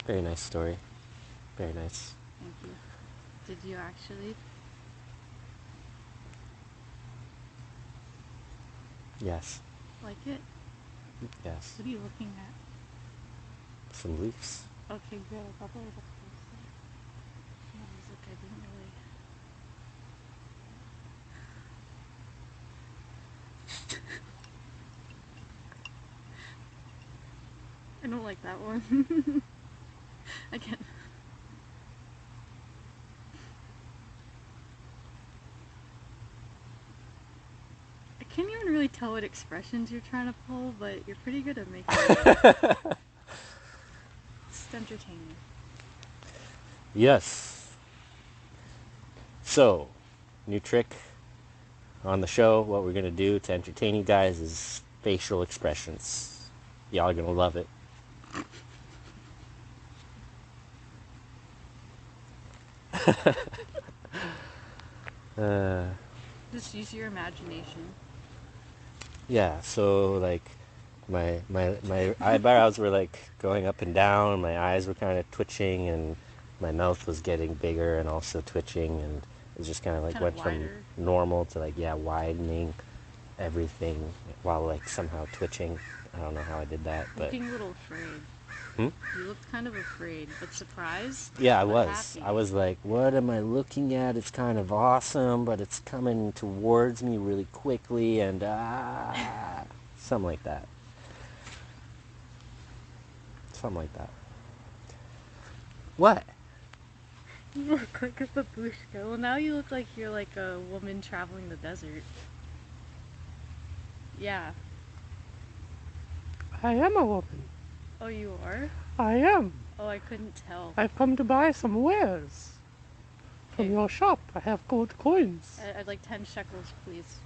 Very nice story. Very nice. Thank you. Did you actually? Yes. Like it? Yes. What are you looking at? Some leaves. Okay, good. I thought that was a person. I was like, I didn't really. I don't like that one. I can't. I can't even really tell what expressions you're trying to pull, but you're pretty good at making it. It's entertaining. Yes. So, new trick on the show. What we're going to do to entertain you guys is facial expressions. Y'all are going to love it. uh, Just use your imagination. yeah, so like my eyebrows were like going up and down, my eyes were kind of twitching, and my mouth was getting bigger and also twitching, and it just kind of like Kind of went from wider. normal to like, yeah, widening everything while like somehow twitching. I don't know how I did that, but Looking a little afraid. hmm? You looked kind of afraid, but surprised, Yeah, I but was. happy. I was like, what am I looking at? It's kind of awesome, but it's coming towards me really quickly, and something like that. Something like that. What? You look like a babushka. Well, now you look like you're like a woman traveling the desert. Yeah. I am a woman. Oh, you are? I am. Oh, I couldn't tell. I've come to buy some wares from Okay. your shop. I have gold coins. I'd like 10 shekels, please.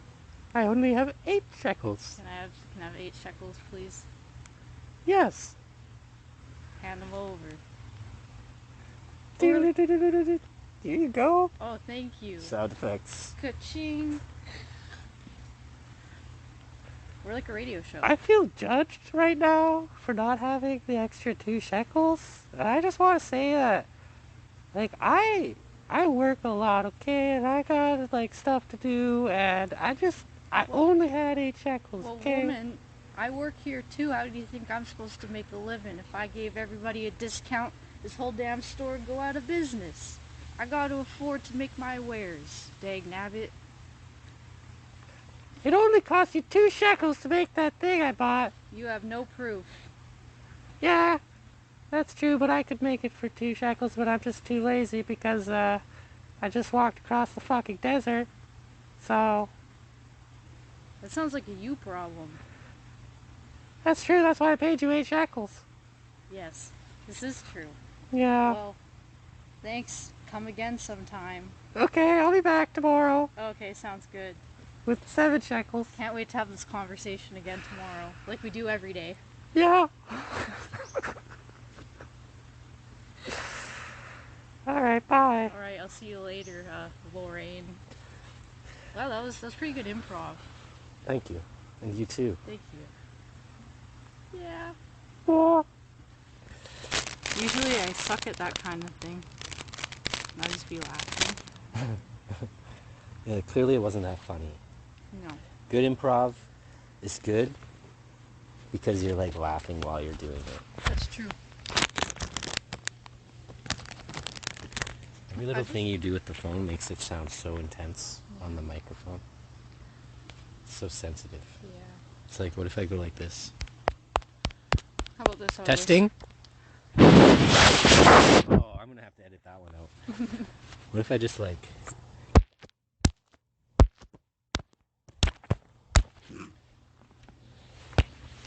I only have 8 shekels. Can I have 8 shekels, please? Yes. Hand them over. Here you go. Oh, thank you. Sound effects. Ka-ching. We're like a radio show. I feel judged right now for not having the extra 2 shekels. And I just want to say that, like, I work a lot, okay? And I got, like, stuff to do. And I Well- only had 8 shekels, Well, okay? woman, I work here too. How do you think I'm supposed to make a living? If I gave everybody a discount, this whole damn store would go out of business. I gotta afford to make my wares. Dag nabbit. It only cost you 2 shekels to make that thing I bought. You have no proof. Yeah, that's true, but I could make it for 2 shekels, but I'm just too lazy because, I just walked across the fucking desert. So, That sounds like a you problem. that's true, that's why I paid you 8 shekels. Yes, this is true. Yeah. Well, thanks. Come again sometime. Okay, I'll be back tomorrow Okay, sounds good. with 7 shekels. Can't wait to have this conversation again tomorrow, like we do every day. Yeah. Alright, bye. Alright, I'll see you later, Lorraine. Wow, that was pretty good improv. Thank you. And you too. Thank you. Yeah. Oh. Usually I suck at that kind of thing. And I just be laughing. Yeah, clearly it wasn't that funny. No. Good improv is good because you're like laughing while you're doing it. That's true. Every little thing you do with the phone makes it sound so intense on the microphone. So sensitive. Yeah. It's like, what if I go like this? How about this? Testing? Oh, I'm gonna have to edit that one out. What if I just like...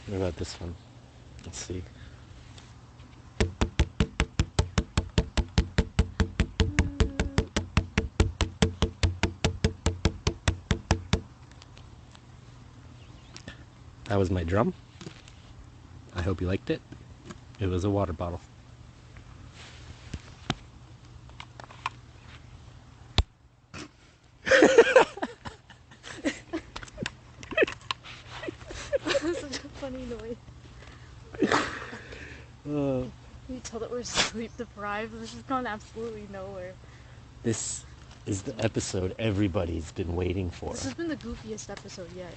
What about this one? Let's see. That was my drum. I hope you liked it. It was a water bottle. That's such a funny noise. We tell that we're sleep deprived. This has gone absolutely nowhere. This is the episode everybody's been waiting for. This has been the goofiest episode yet.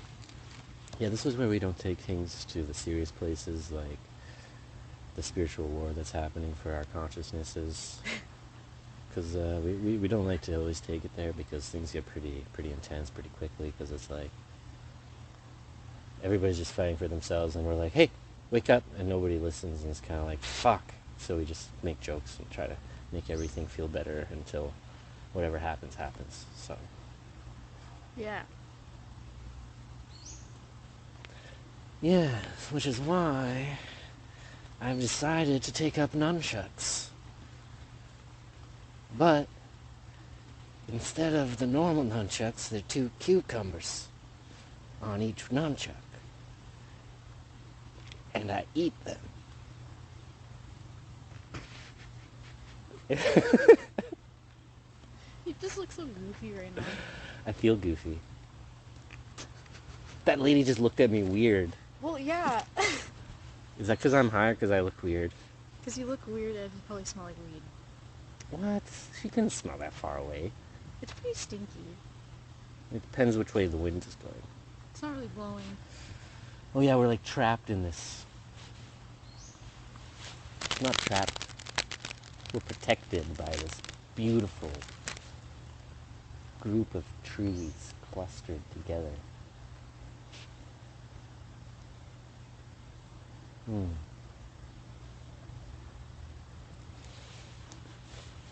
Yeah, this is where we don't take things to the serious places like the spiritual war that's happening for our consciousnesses. Because we don't like to always take it there because things get pretty intense pretty quickly because it's like everybody's just fighting for themselves and we're like, hey, wake up, and nobody listens and it's kind of like, fuck. So we just make jokes and try to make everything feel better until whatever happens, happens. So. Yeah. Yeah, which is why I've decided to take up nunchucks. But instead of the normal nunchucks, there are 2 cucumbers on each nunchuck. And I eat them. You just look so goofy right now. I feel goofy. That lady just looked at me weird. Well, yeah. Is that because I'm high or because I look weird? Because you look weird and you probably smell like weed. What? She couldn't smell that far away. It's pretty stinky. It depends which way the wind is going. It's not really blowing. Oh yeah, we're like trapped in this. Not trapped. We're protected by this beautiful group of trees clustered together.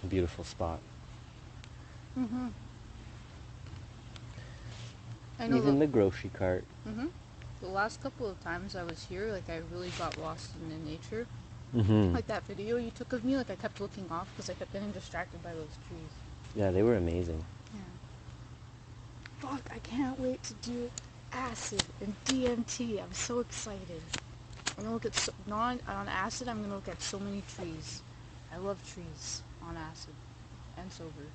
Beautiful spot. Mm-hmm. I know Even the grocery cart. Mm-hmm. The last couple of times I was here, like, I really got lost in the nature. Mm-hmm. Like that video you took of me, like, I kept looking off because I kept getting distracted by those trees. Yeah, they were amazing. Yeah. Fuck, I can't wait to do acid and DMT. I'm so excited. I'm gonna look at on acid. I'm gonna look at so many trees. I love trees on acid and sober.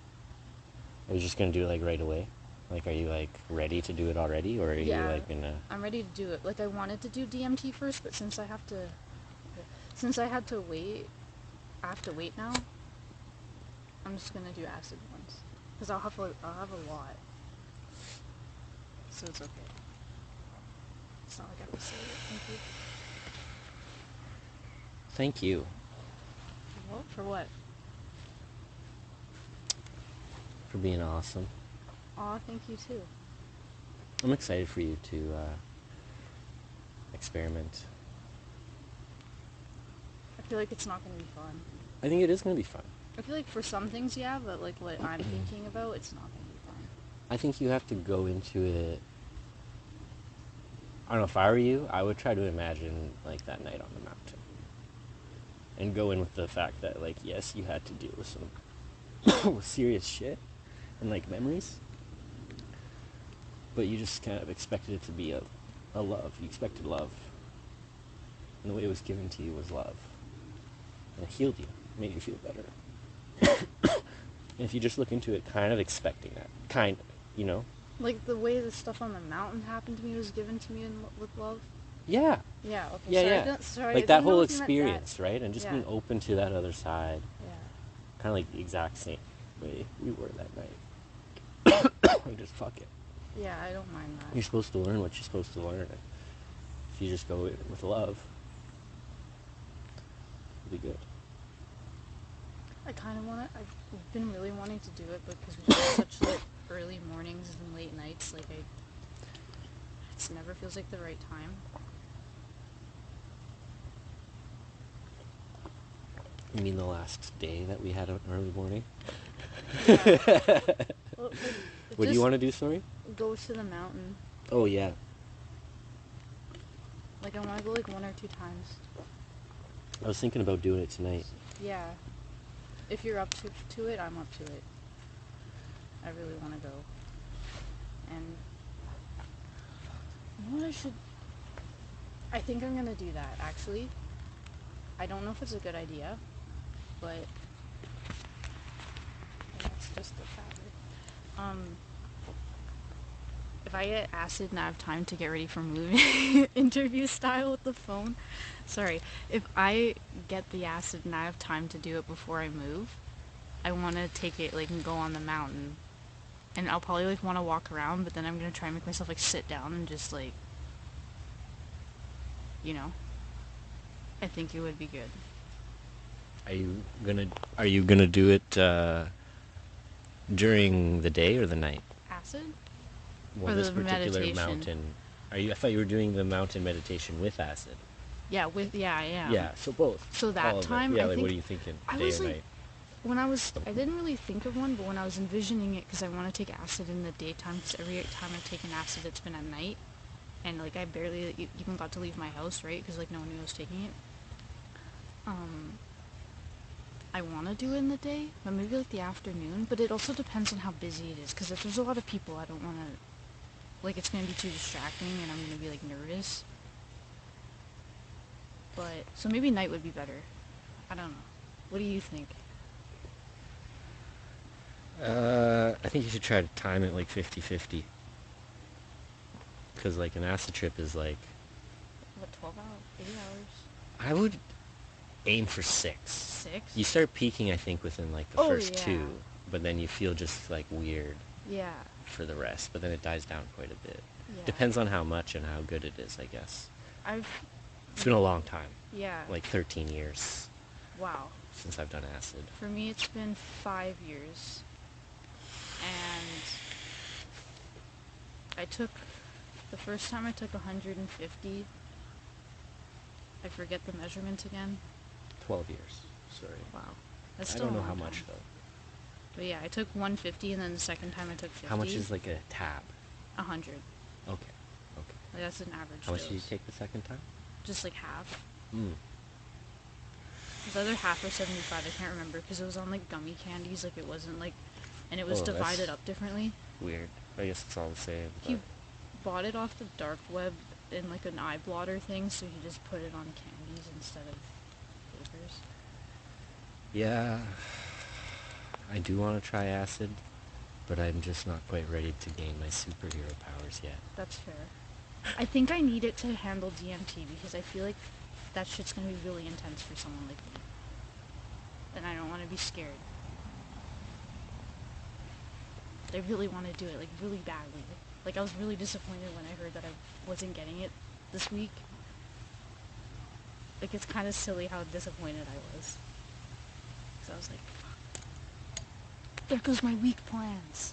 Are you just gonna do it like right away? Like, are you like ready to do it already, or are you like gonna? I'm ready to do it. Like, I wanted to do DMT first, but since I had to wait, I have to wait now. I'm just gonna do acid once, cause I'll have a lot, so it's okay. It's not like I have to say it. Thank you. Thank you. Well, for what? For being awesome. Aw, thank you too. I'm excited for you to experiment. I feel like it's not gonna be fun. I think it is gonna be fun. I feel like for some things, yeah, but like what I'm thinking about, it's not gonna be fun. I think you have to go into it. I don't know, if I were you, I would try to imagine like that night on the mountain. And go in with the fact that, like, yes, you had to deal with some serious shit and like memories. But you just kind of expected it to be a love. You expected love. And the way it was given to you was love. And it healed you, made you feel better. And if you just look into it kind of expecting that, kind of, you know? Like the way the stuff on the mountain happened to me was given to me with love. Yeah. Yeah. Okay. Yeah, sorry, like I that didn't know whole if you meant experience, right? And just Yeah. being open to that other side. Yeah. Kind of like the exact same way we were that night. Like, just fuck it. Yeah, I don't mind that. You're supposed to learn what you're supposed to learn. If you just go with love, it'll be good. I kind of want to. I've been really wanting to do it, but because we have such like early mornings and late nights, like it never feels like the right time. You mean the last day that we had an early morning? Yeah. Well, What do you want to do, sorry? Go to the mountain. Oh, yeah. Like, I want to go like 1 or 2 times. I was thinking about doing it tonight. Yeah. If you're up to it, I'm up to it. I really want to go. And you know what I should... I think I'm going to do that, actually. I don't know if it's a good idea, but... That's just a fabric. If I get acid and I have time to get ready for movie interview style with the phone. Sorry. If I get the acid and I have time to do it before I move, I want to take it like and go on the mountain. And I'll probably like want to walk around, but then I'm going to try and make myself like sit down and just like, you know, I think it would be good. Are you gonna do it during the day or the night? Acid? Well, Or this the particular meditation? mountain. I thought you were doing the mountain meditation with acid. Yeah, I am. Yeah, so both. So that All of it. time, Yeah, I like think what are you thinking? I Day was or like, night? I didn't really think of one, but when I was envisioning it, because I want to take acid in the daytime, because every time I've taken acid, it's been at night, and like I barely even got to leave my house, right? Because like no one knew I was taking it. I want to do it in the day, but maybe like the afternoon. But it also depends on how busy it is, because if there's a lot of people, I don't want to. Like it's gonna be too distracting, and I'm gonna be like nervous. But so maybe night would be better. I don't know. What do you think? I think you should try to time it like 50-50. Because like an acid trip is like, What, 12 hours? 8 hours? I would aim for 6. 6? You start peaking, I think, within like the Oh, first yeah. 2, but then you feel just like weird Yeah. for the rest. But then it dies down quite a bit. Yeah. Depends on how much and how good it is, I guess. I've. It's been a long time, Yeah. like 13 years Wow. since I've done acid. For me, it's been 5 years. And the first time I took 150. I forget the measurement again. 12 years. Sorry. Wow. That's I still don't know a how long much time. though. But yeah, I took 150, and then the second time I took 50. How much is like a tab? 100. Okay. Okay. Like, that's an average How much dose. did you take the second time? Just like half. Mm. It was either half or 75, I can't remember, because it was on like gummy candies, like it wasn't like, and it was Oh, that's divided up differently. Weird. I guess it's all the same. He But bought it off the dark web in like an eye blotter thing, so he just put it on candies instead of papers. yeah, I do want to try acid, but I'm just not quite ready to gain my superhero powers yet. That's fair. I think I need it to handle DMT, because I feel like that shit's gonna be really intense for someone like me. And I don't want to be scared. I really want to do it, like, really badly. Like, I was really disappointed when I heard that I wasn't getting it this week. Like, it's kind of silly how disappointed I was. So I was like, fuck. There goes my week plans.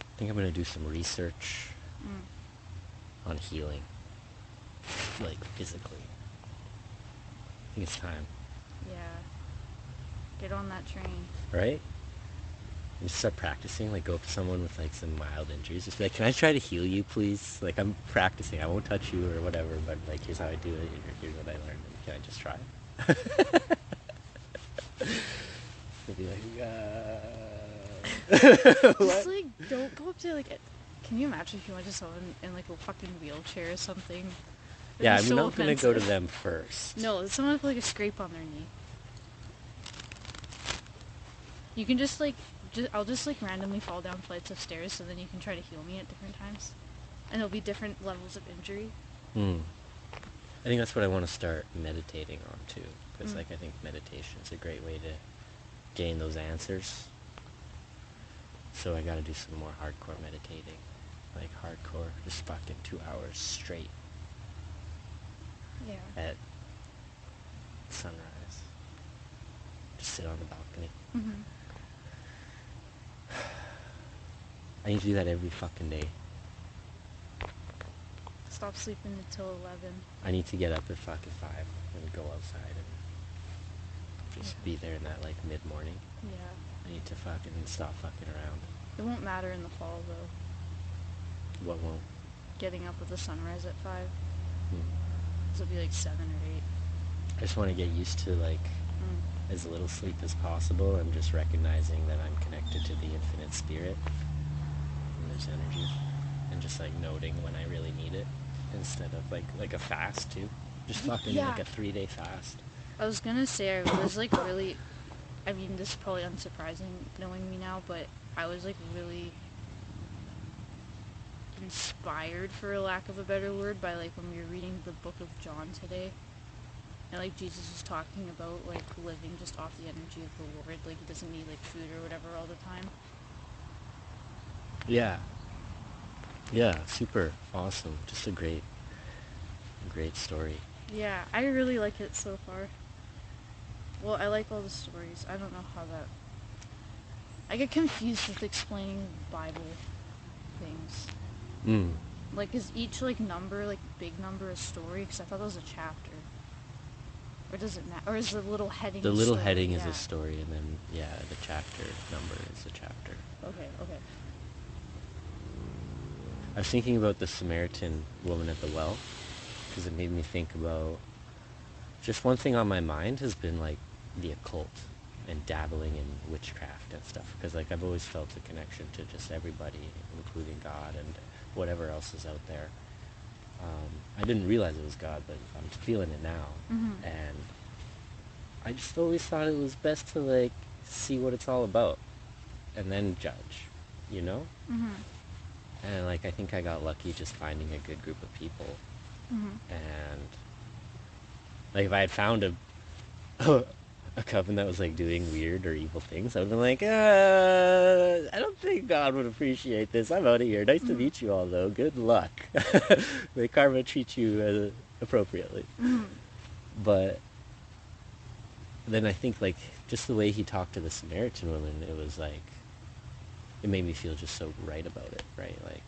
I think I'm going to do some research on healing, like physically. I think it's time, Yeah. Get on that train. right? And just start practicing, like go up to someone with like some mild injuries, just be like, can I try to heal you, please? Like I'm practicing, I won't touch you or whatever, but like here's how I do it, and here's what I learned, and can I just try? They'll be like, Just like, don't go up to like, can you imagine if you went to someone in like a fucking wheelchair or something? It'd Yeah, be I'm so not going to go to offensive. them first. No, someone with like a scrape on their knee. You can just like, I'll just like randomly fall down flights of stairs, so then you can try to heal me at different times. And there'll be different levels of injury. I think that's what I want to start meditating on too, because like I think meditation is a great way to gain those answers. So I got to do some more hardcore meditating, like hardcore, just fucking 2 hours straight Yeah. at sunrise. Just sit on the balcony. Mm-hmm. I need to do that every fucking day. Stop sleeping until 11. I need to get up at fucking 5 and go outside and just be there in that like mid-morning. Yeah. I need to fucking stop fucking around. It won't matter in the fall though. What won't? Getting up with the sunrise at 5. Hmm. This will be like 7 or 8. I just want to get used to like as little sleep as possible and just recognizing that I'm connected to the infinite spirit and there's energy and just like noting when I really need it instead of like a fast too. Just fucking Yeah. like a 3-day fast. I was gonna say I was like really. I mean, this is probably unsurprising knowing me now, but I was like really inspired, for a lack of a better word, by like when we were reading the book of John today. And like Jesus was talking about like living just off the energy of the Lord, like he doesn't need like food or whatever all the time. Yeah. Yeah, super awesome. Just a great story. Yeah, I really like it so far. Well, I like all the stories. I don't know how that... I get confused with explaining Bible things. Mm. Like, is each, like, number, like, big number a story? Because I thought that was a chapter. Or does it matter? Or is the little heading The a little story? heading is Yeah. a story, and then, yeah, the chapter number is a chapter. Okay. I was thinking about the Samaritan woman at the well, because it made me think about... Just one thing on my mind has been, like, the occult and dabbling in witchcraft and stuff, because, like, I've always felt a connection to just everybody, including God and whatever else is out there. I didn't realize it was God, but I'm feeling it now. Mm-hmm. And I just always thought it was best to, like, see what it's all about and then judge, you know? Mm-hmm. And, like, I think I got lucky just finding a good group of people. Mm-hmm. And, like, if I had found a coven that was, like, doing weird or evil things, I would have been like, I don't think God would appreciate this. I'm out of here. Nice to meet you all, though. Good luck. May karma treat you appropriately. Mm-hmm. But then I think, like, just the way he talked to the Samaritan woman, it was, like, it made me feel just so right about it, right? Like,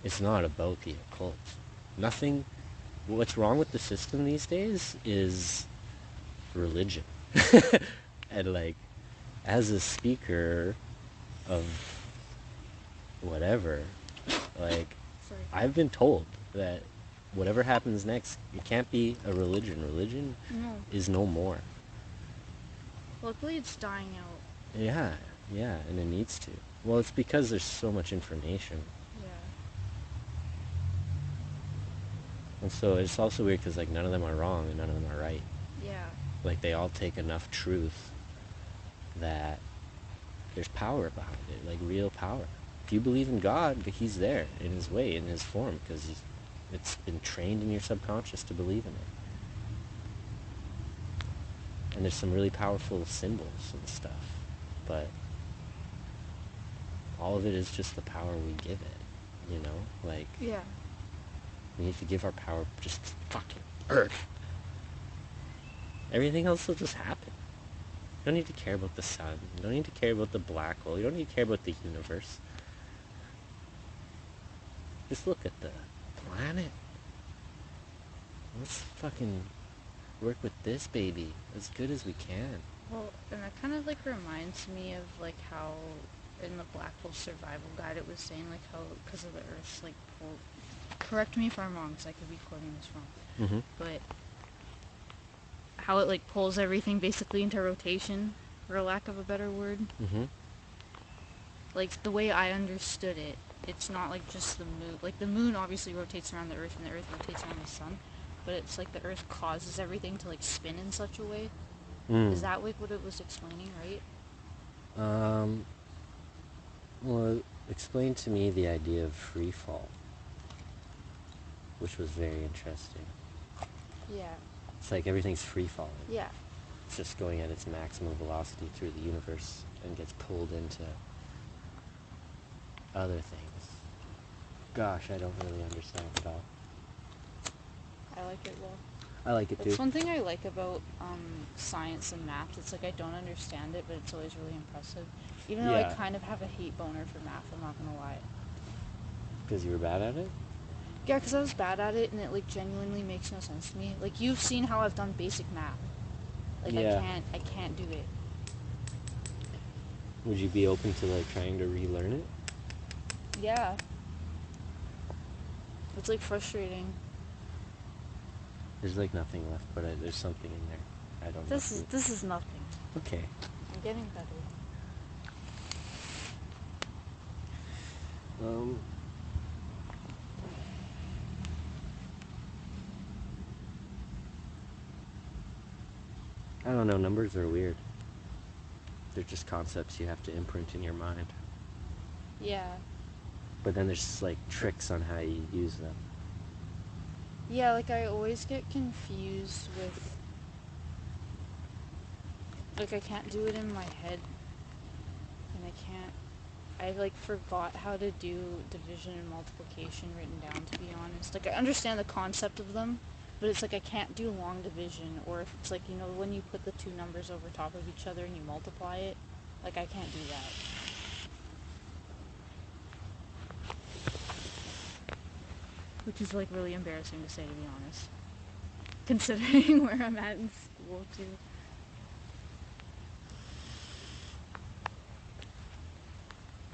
it's not about the occult. Nothing... What's wrong with the system these days is religion. And, like, as a speaker of whatever, like, Sorry. I've been told that whatever happens next, it can't be a religion. Religion No. is no more. Luckily, it's dying out. Yeah, and it needs to. Well, it's because there's so much information. Yeah. And so it's also weird because, like, none of them are wrong and none of them are right. Yeah. Like, they all take enough truth that there's power behind it, like real power. If you believe in God, he's there in his way, in his form, because it's been trained in your subconscious to believe in it. And there's some really powerful symbols and stuff, but all of it is just the power we give it, you know? Like, Yeah. we need to give our power just to fucking Earth. Everything else will just happen. You don't need to care about the sun. You don't need to care about the black hole. You don't need to care about the universe. Just look at the planet. Let's fucking work with this baby as good as we can. Well, and that kind of like reminds me of like how in the Black Hole Survival Guide it was saying like how because of the Earth's like pull. Correct me if I'm wrong, because I could be quoting this wrong. Mm-hmm. But how it like pulls everything basically into rotation, for a lack of a better word. Mm-hmm. Like the way I understood it, it's not like just the moon. Like the moon obviously rotates around the Earth, and the Earth rotates around the sun. But it's like the Earth causes everything to like spin in such a way. Is that like what it was explaining, right? Well, explain to me the idea of free fall, which was very interesting. Yeah. It's like everything's free falling. Yeah. It's just going at its maximum velocity through the universe and gets pulled into other things. Gosh, I don't really understand it all. I like it well. I like it too. That's one thing I like about science and math. It's like I don't understand it, but it's always really impressive. Even though I kind of have a hate boner for math, I'm not gonna lie. Because you were bad at it? Yeah, because I was bad at it, and it like genuinely makes no sense to me. Like you've seen how I've done basic math. Like Yeah. I can't do it. Would you be open to like trying to relearn it? Yeah. It's like frustrating. There's like nothing left, but there's something in there. I don't know. This is nothing. Okay. I'm getting better. I don't know, numbers are weird. They're just concepts you have to imprint in your mind. Yeah. But then there's like tricks on how you use them. Yeah, like I always get confused with, like I can't do it in my head, and I like forgot how to do division and multiplication written down, to be honest. Like I understand the concept of them, but it's like I can't do long division, or if it's like, you know, when you put the two numbers over top of each other and you multiply it, like I can't do that. Which is like really embarrassing to say, to be honest. Considering where I'm at in school too.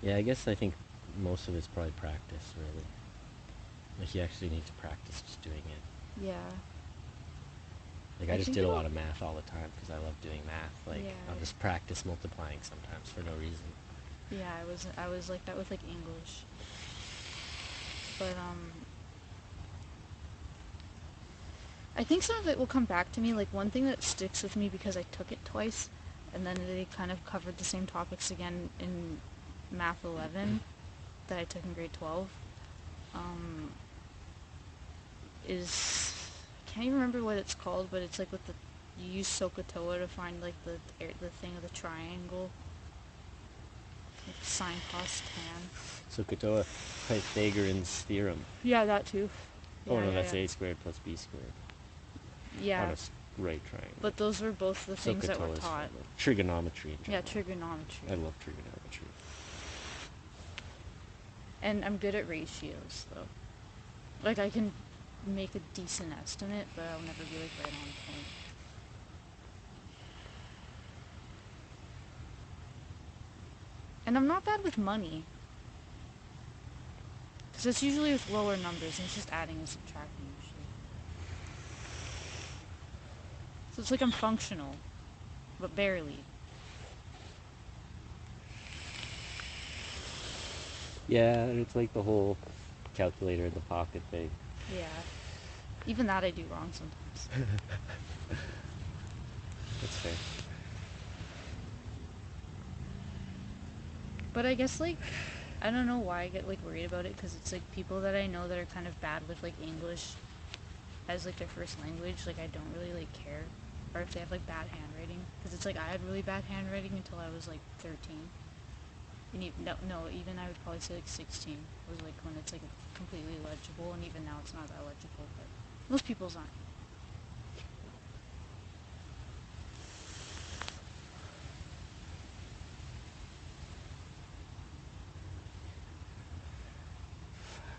Yeah, I think most of it's probably practice, really. Like you actually need to practice just doing it. Yeah. Like I just did a lot of math all the time because I love doing math. Like I'll just practice multiplying sometimes for no reason. Yeah, I was like that with like English. But I think some of it will come back to me. Like one thing that sticks with me because I took it twice, and then they kind of covered the same topics again in Math 11 that I took in grade 12. Is I can't even remember what it's called, but it's like with the you use SOHCAHTOA to find like the thing of the triangle, like sine, cos, tan. SOHCAHTOA, Pythagorean's theorem. Yeah, that too. Oh no, that's a squared plus b squared. Yeah. On a right triangle. But those were both the things that were taught. Trigonometry in general. Yeah, trigonometry. I love trigonometry. And I'm good at ratios, though. Like, I can make a decent estimate, but I'll never be, like, right on point. And I'm not bad with money. Because it's usually with lower numbers, and it's just adding and subtracting, usually. So it's like I'm functional, but barely. Yeah, and it's like the whole calculator in the pocket thing. Yeah. Even that I do wrong sometimes. That's fair. But I guess, like, I don't know why I get, like, worried about it, because it's, like, people that I know that are kind of bad with, like, English as, like, their first language, like, I don't really, like, care. Or if they have, like, bad handwriting. Because it's, like, I had really bad handwriting until I was, like, 13. And even I would probably say, like, 16 was, like, when it's, like, completely legible, and even now it's not that legible, but most people's aren't.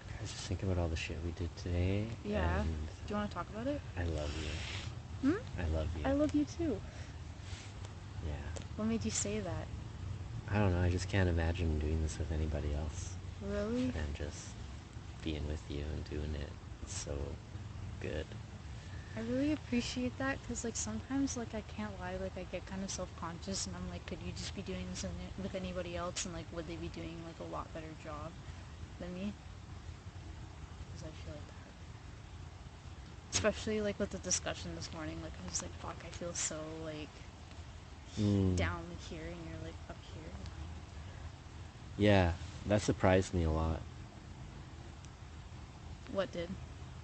I was just thinking about all the shit we did today. Yeah. And do you want to talk about it? I love you. I love you. I love you too. Yeah. What made you say that? I don't know, I just can't imagine doing this with anybody else. Really? And just being with you and doing it. It's so good. I really appreciate that, because, like, sometimes, like, I can't lie, like, I get kind of self-conscious, and I'm like, could you just be doing this with anybody else, and, like, would they be doing, like, a lot better job than me? Because I feel like that. Especially, like, with the discussion this morning, like, I was like, fuck, I feel so, like, down here, and you're, like, up here. Yeah, that surprised me a lot. What did?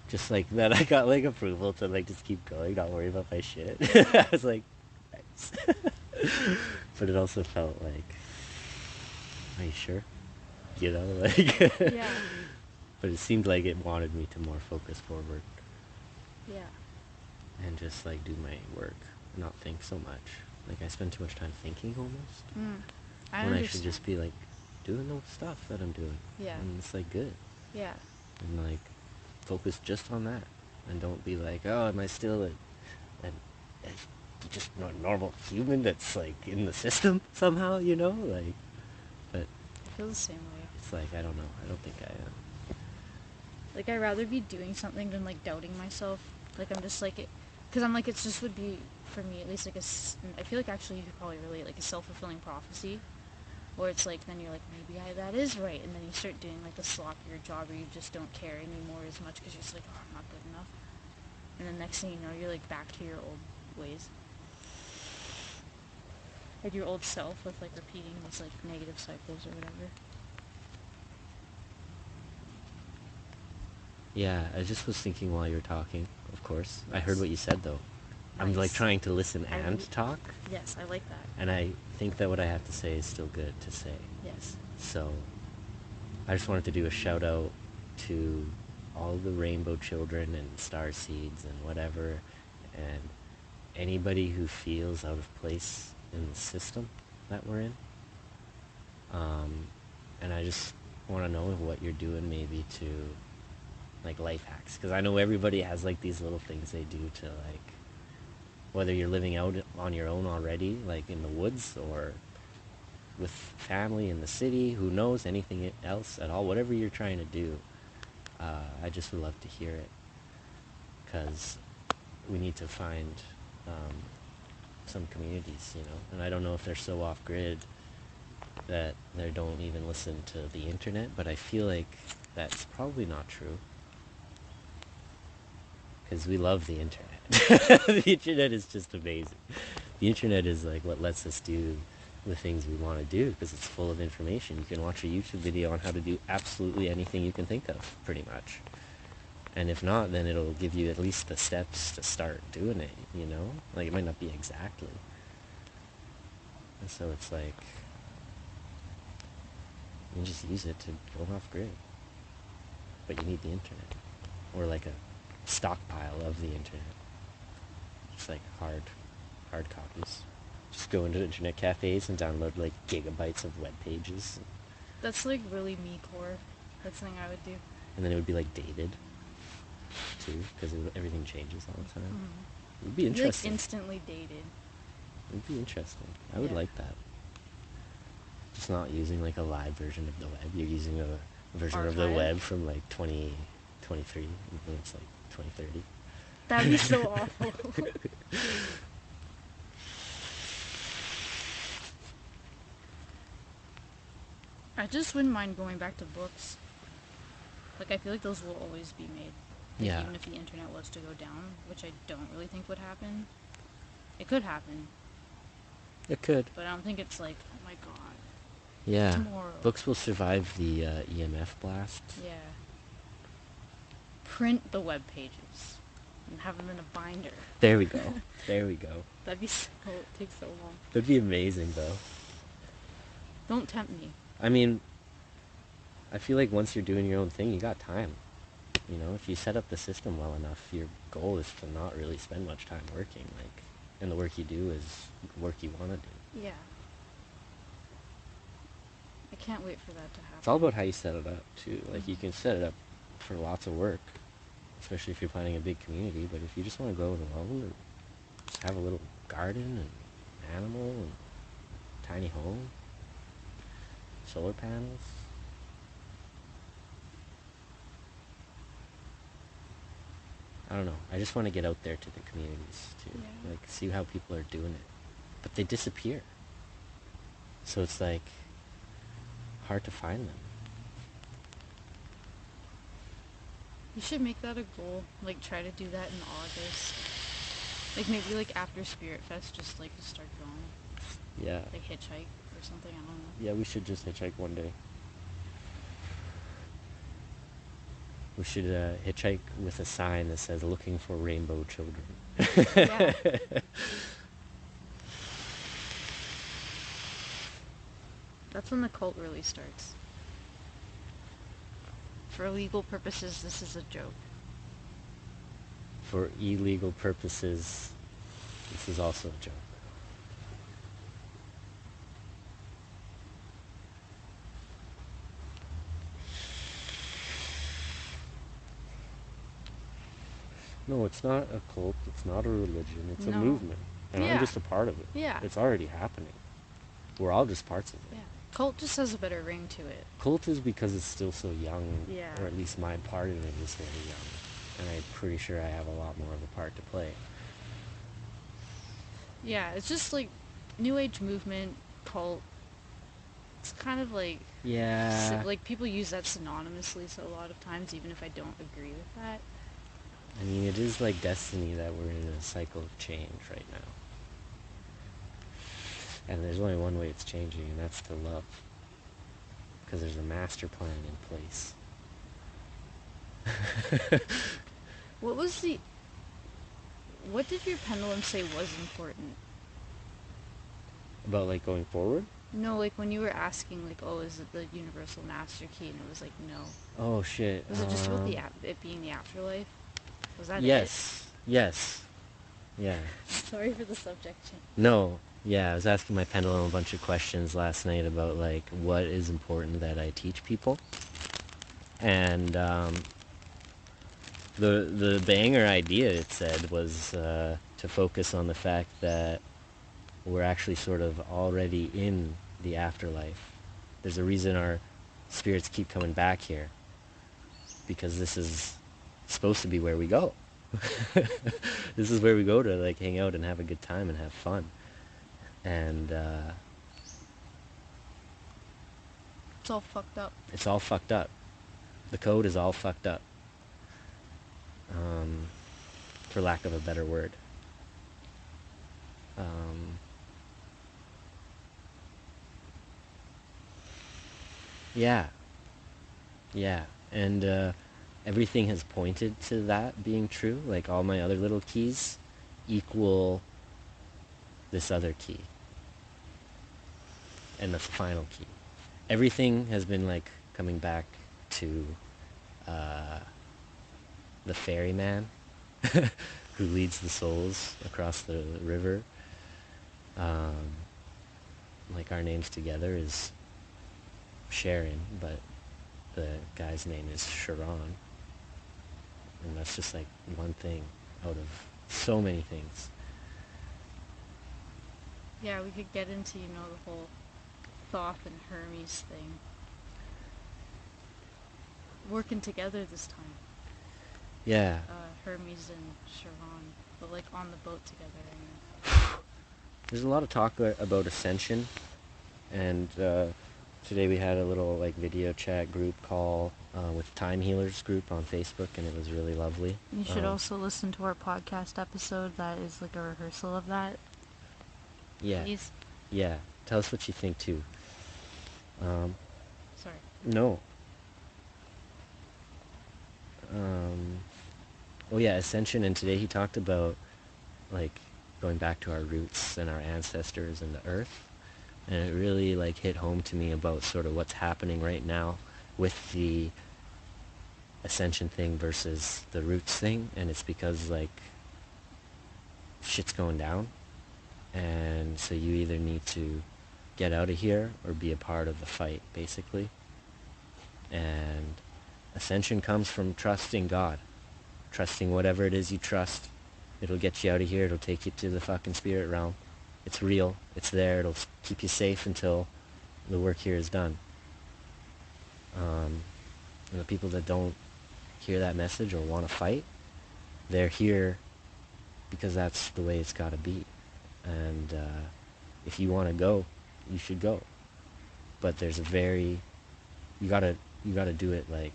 Just like that I got like approval to like just keep going, not worry about my shit. I was like, nice. But it also felt like, are you sure? You know, like. Yeah. But it seemed like it wanted me to more focus forward. Yeah. And just like do my work, not think so much. Like I spend too much time thinking almost. When I should just be like doing the stuff that I'm doing. Yeah. And it's like good. Yeah. And like focus just on that. And don't be like, oh, am I still just a normal human that's like in the system somehow, you know? Like, but I feel the same way. it's like, I don't know. I don't think I am. Like, I'd rather be doing something than, like, doubting myself. Like, I'm just, like, because I'm, like, it just would be, for me, at least, like, I feel like, actually, you could probably relate, like, a self-fulfilling prophecy, where it's, like, then you're, like, maybe that is right, and then you start doing, like, a sloppier job, or you just don't care anymore as much, because you're just, like, oh, I'm not good enough. And then next thing you know, you're, like, back to your old ways. Like your old self with like repeating these like negative cycles or whatever. Yeah, I just was thinking while you were talking, of course. I heard Yes. what you said though. I'm like Nice. trying to listen I and re- talk, Yes, I like that. and I think that what I have to say is still good to say. Yes. So, I just wanted to do a shout out to all the rainbow children and star seeds and whatever, and anybody who feels out of place in the system that we're in. And I just want to know what you're doing maybe to like life hacks, because I know everybody has like these little things they do to like, whether you're living out on your own already, like in the woods, or with family in the city, who knows, anything else at all, whatever you're trying to do. I just would love to hear it, because we need to find some communities, you know, and I don't know if they're so off grid that they don't even listen to the internet, but I feel like that's probably not true, because we love the internet. The internet is just amazing. The internet is like what lets us do the things we want to do, because it's full of information. You can watch a YouTube video on how to do absolutely anything you can think of, pretty much. And if not, then it'll give you at least the steps to start doing it, you know? Like, it might not be exactly. And so it's like, you just use it to go off grid. But you need the internet. Or like a stockpile of the internet. Just like hard copies. Just go into internet cafes and download like gigabytes of web pages. That's like really me core. That's something I would do. And then it would be like dated too, because everything changes all the time. Mm-hmm. It would be You'd be, like interesting. instantly dated. It would be interesting. I would Yeah. like that. Just not using like a live version of the web. You're using a version of the Archive? web from like 2023, and it's like 2030. That'd be so awful. I just wouldn't mind going back to books. Like, I feel like those will always be made. Like, Yeah. even if the internet was to go down, which I don't really think would happen. It could happen, It could. but I don't think it's like, oh my god. Yeah. Tomorrow. Books will survive the EMF blast. Yeah. Print the web pages and have them in a binder. There we go. There we go. That'd be so, it takes so long. That'd be amazing, though. Don't tempt me. I mean, I feel like once you're doing your own thing, you got time. You know, if you set up the system well enough, your goal is to not really spend much time working. Like, and the work you do is work you want to do. Yeah. I can't wait for that to happen. It's all about how you set it up, too. Like, you can set it up for lots of work, especially if you're planning a big community. But if you just want to go alone and just have a little garden and animal and tiny home, solar panels. I don't know. I just want to get out there to the communities to Yeah. like see how people are doing it. But they disappear. So it's like hard to find them. You should make that a goal. Like, try to do that in August. Like, maybe, like, after Spirit Fest, just, like, to start going. Yeah. Like, hitchhike or something, I don't know. Yeah, we should just hitchhike one day. We should hitchhike with a sign that says "Looking for Rainbow Children." Yeah. That's when the cult really starts. For legal purposes, this is a joke. For illegal purposes, this is also a joke. No, it's not a cult. It's not a religion. It's a No. movement. And Yeah. I'm just a part of it. Yeah. It's already happening. We're all just parts of it. Yeah. Cult just has a better ring to it. Cult is because it's still so young, Yeah. or at least my part in it is very young. And I'm pretty sure I have a lot more of a part to play. Yeah, it's just like New Age movement, cult. It's kind of like Yeah. like people use that synonymously, so a lot of times, even if I don't agree with that. I mean, it is like destiny that we're in a cycle of change right now. And there's only one way it's changing, and that's to love. Because there's a master plan in place. What did your pendulum say was important? About like going forward? No, like when you were asking, like, oh, is it the universal master key? And it was like, no. Oh shit. Was it just about it being the afterlife? Was that Yes. Yes. Yeah. Sorry for the subject change. No. Yeah, I was asking my pendulum a bunch of questions last night about like what is important that I teach people. And the banger idea, it said, was to focus on the fact that we're actually sort of already in the afterlife. There's a reason our spirits keep coming back here, because this is supposed to be where we go. This is where we go to like hang out and have a good time and have fun. And it's all fucked up. It's all fucked up. The code is all fucked up. For lack of a better word. Yeah. Yeah. And everything has pointed to that being true. Like all my other little keys equal this other key. And the final key. Everything has been like coming back to the ferryman who leads the souls across the river. Like our names together is Sharon, but the guy's name is Sharon. And that's just like one thing out of so many things. Yeah, we could get into, the whole Thoth and Hermes thing. Working together this time. Yeah. Hermes and Sharon, but like on the boat together. I mean. There's a lot of talk about ascension, and today we had a little like video chat group call with Time Healers group on Facebook, and it was really lovely. You should also listen to our podcast episode that is like a rehearsal of that. Yeah. Please? Yeah. Tell us what you think too. Sorry. No. Oh yeah, ascension, and today he talked about like going back to our roots and our ancestors and the earth, and it really like hit home to me about sort of what's happening right now with the ascension thing versus the roots thing. And it's because like shit's going down, and so you either need to get out of here or be a part of the fight, basically. And ascension comes from trusting God, trusting whatever it is you trust. It'll get you out of here. It'll take you to the fucking spirit realm. It's real. It's there. It'll keep you safe until the work here is done. And the people that don't hear that message or want to fight, they're here because that's the way it's got to be. And if you want to go, you should go. But there's you gotta do it like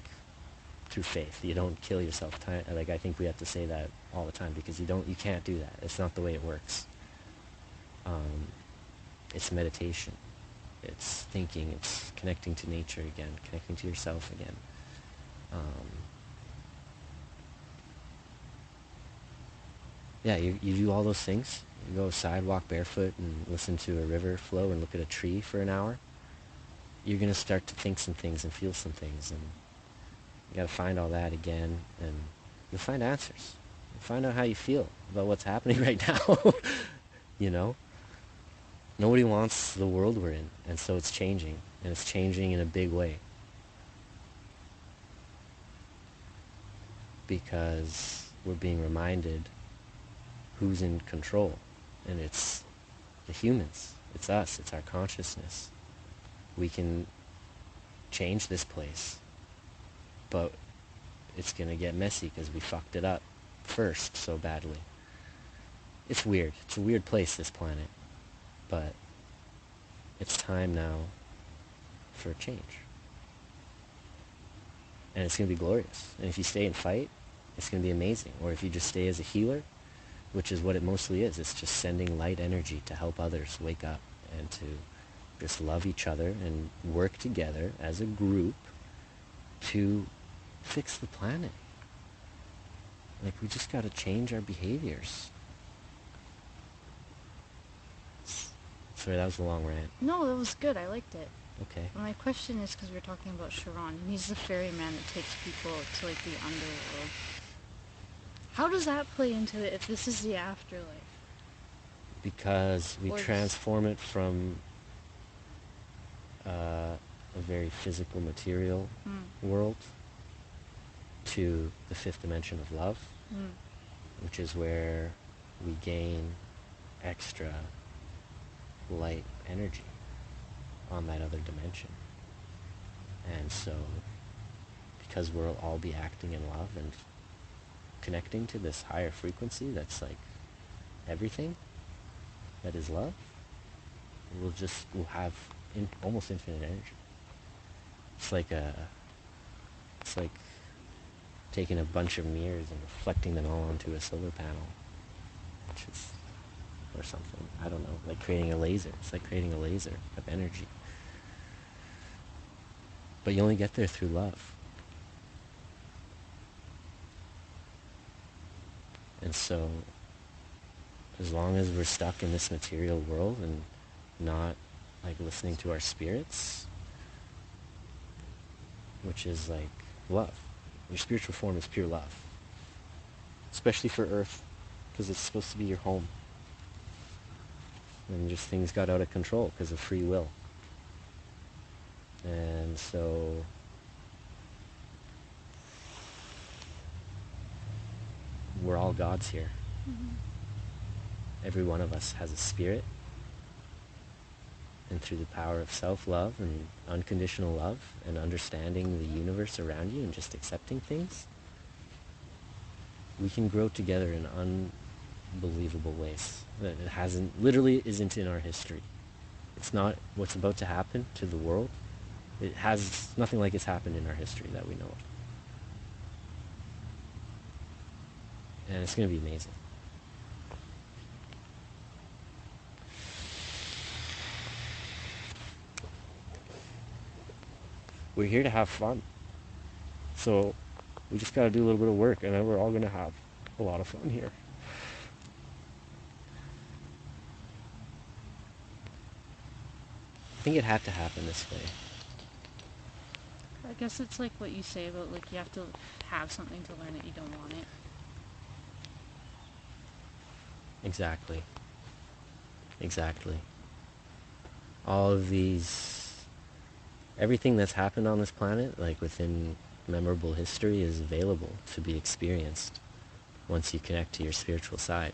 through faith. You don't kill yourself. Like I think we have to say that all the time, because you can't do that. It's not the way it works. It's meditation. It's thinking. It's connecting to nature again, connecting to yourself again. Yeah, you do all those things. You go sidewalk barefoot and listen to a river flow and look at a tree for an hour. You're going to start to think some things and feel some things, and you got to find all that again, and you'll find answers. You'll find out how you feel about what's happening right now. Nobody wants the world we're in, and so it's changing, and it's changing in a big way. Because we're being reminded who's in control, and it's the humans. It's us. It's our consciousness. We can change this place, but it's going to get messy because we fucked it up first so badly. It's weird. It's a weird place, this planet. But it's time now for a change. And it's going to be glorious. And if you stay and fight, it's going to be amazing. Or if you just stay as a healer, which is what it mostly is, it's just sending light energy to help others wake up and to just love each other and work together as a group to fix the planet. Like, we just got to change our behaviors. Sorry, that was a long rant. No, that was good. I liked it. Okay. My question is, because we were talking about Sharon, and he's the ferryman that takes people to, like, the underworld. How does that play into it if this is the afterlife? Because we Or transform it from a very physical, material world to the fifth dimension of love, which is where we gain extra light energy on that other dimension. And so, because we'll all be acting in love and connecting to this higher frequency that's like everything that is love, we'll have almost infinite energy. It's like taking a bunch of mirrors and reflecting them all onto a solar panel, or something. I don't know, like creating a laser. It's like creating a laser of energy. But you only get there through love. And so, as long as we're stuck in this material world and not like listening to our spirits, which is like love. Your spiritual form is pure love. Especially for Earth, because it's supposed to be your home. And just things got out of control because of free will. And so we're all gods here. Every one of us has a spirit, and through the power of self-love and unconditional love and understanding the universe around you and just accepting things, we can grow together in unbelievable ways that literally isn't in our history. It's not what's about to happen to the world. It has nothing like it's happened in our history that we know of. And it's going to be amazing. We're here to have fun. So we just got to do a little bit of work, and then we're all going to have a lot of fun here. I think it had to happen this way. I guess it's like what you say about, like, you have to have something to learn it, you don't want it. Exactly. All of everything that's happened on this planet, like within memorable history, is available to be experienced once you connect to your spiritual side.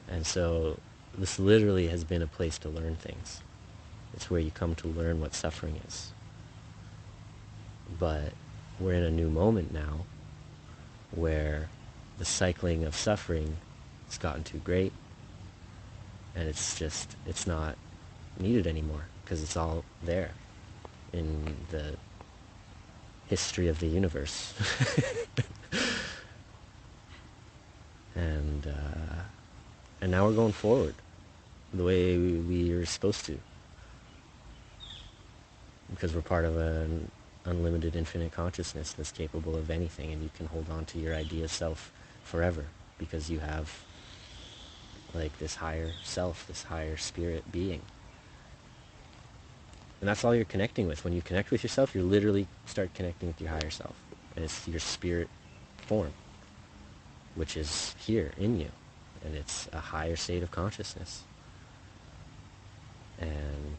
And so this literally has been a place to learn things. It's where you come to learn what suffering is. But we're in a new moment now where the cycling of suffering has gotten too great, and it's not needed anymore because it's all there in the history of the universe. And now we're going forward the way we are supposed to, because we're part of an unlimited infinite consciousness that's capable of anything, and you can hold on to your idea self forever because you have like this higher self, this higher spirit being. And that's all you're connecting with. When you connect with yourself, you literally start connecting with your higher self. And it's your spirit form, which is here in you. And it's a higher state of consciousness. And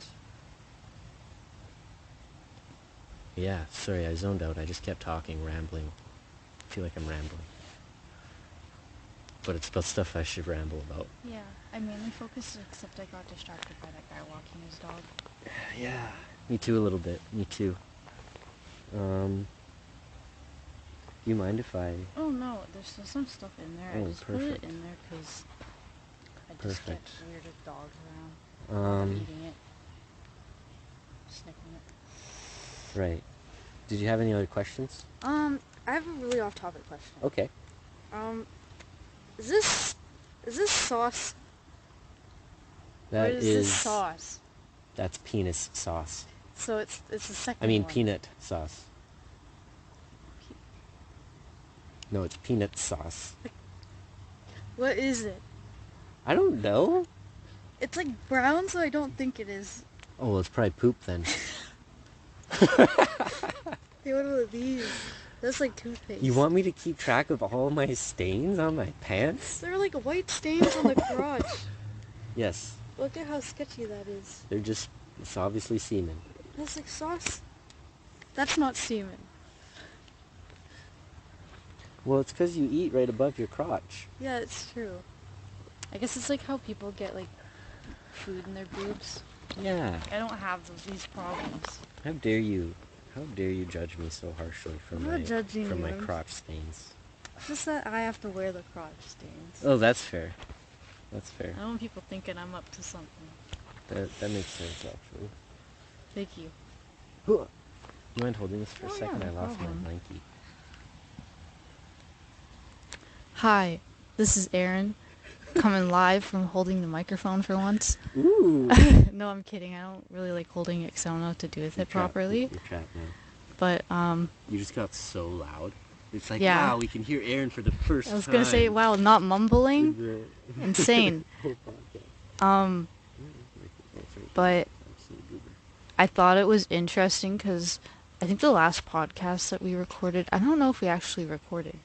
yeah, sorry, I zoned out. I just kept talking, rambling. I feel like I'm rambling. But it's about stuff I should ramble about. Yeah, I mainly focused, except I got distracted by that guy walking his dog. Yeah, me too a little bit. Me too. Do you mind if I... Oh no, there's still some stuff in there. Oh, I just perfect. put it in there because I just Perfect. get weird with dogs around. I'm eating it. Sniffing it. Right. Did you have any other questions? I have a really off-topic question. Okay. Is this sauce? What That is this is, sauce? that's penis sauce. So it's the second I mean one. peanut sauce. No, it's peanut sauce. What is it? I don't know. It's like brown, so I don't think it is. Oh, well, it's probably poop then. Hey, what are these? That's like toothpaste. You want me to keep track of all my stains on my pants? They're like white stains on the crotch. Yes. Look at how sketchy that is. They're just, it's obviously semen. That's like sauce. That's not semen. Well, it's because you eat right above your crotch. Yeah, it's true. I guess it's like how people get like food in their boobs. Yeah. I don't have these problems. How dare you? How dare you judge me so harshly for I'm not judging for you. my crotch stains? It's just that I have to wear the crotch stains. Oh, that's fair. That's fair. I don't want people thinking I'm up to something. That makes sense, actually. Thank you. You mind holding this for a Oh, second? yeah, I no lost problem. my blankie. Hi, this is Aaron, coming live from holding the microphone for once. Ooh! No, I'm kidding. I don't really like holding it because I don't know what to do with You're it trapped. properly. You're trapped now. But, You just got so loud. It's like, Yeah. wow, we can hear Aaron for the first time. I was gonna say, wow, not mumbling? Insane. But I thought it was interesting because I think the last podcast that we recorded, I don't know if we actually recorded,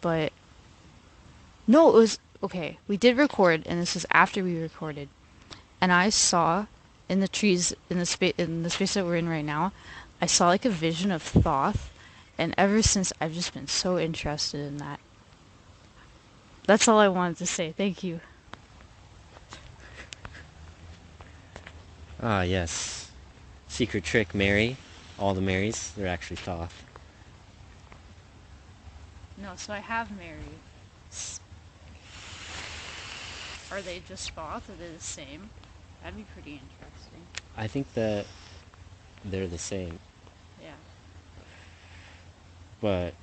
but no, it was, okay, we did record, and this is after we recorded, and I saw in the trees, in the space that we're in right now, I saw like a vision of Thoth, and ever since I've just been so interested in that. That's all I wanted to say. Thank you. Ah, yes. Secret trick, Mary. All the Marys, they're actually Thoth. No, so I have Marys. Are they just Thoth? Are they the same? That'd be pretty interesting. I think that they're the same, Yeah. but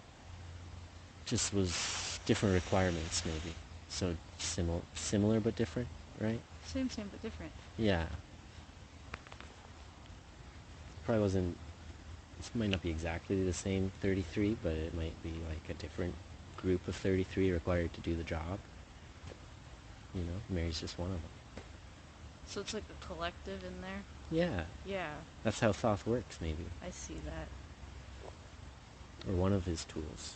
just was different requirements, maybe. So similar but different, right? Same, but different. Yeah. Probably wasn't. This might not be exactly the same 33, but it might be like a different group of 33 required to do the job. You know, Mary's just one of them. So it's like a collective in there? Yeah. Yeah, That's how Thoth works, maybe. I see that. Or one of his tools.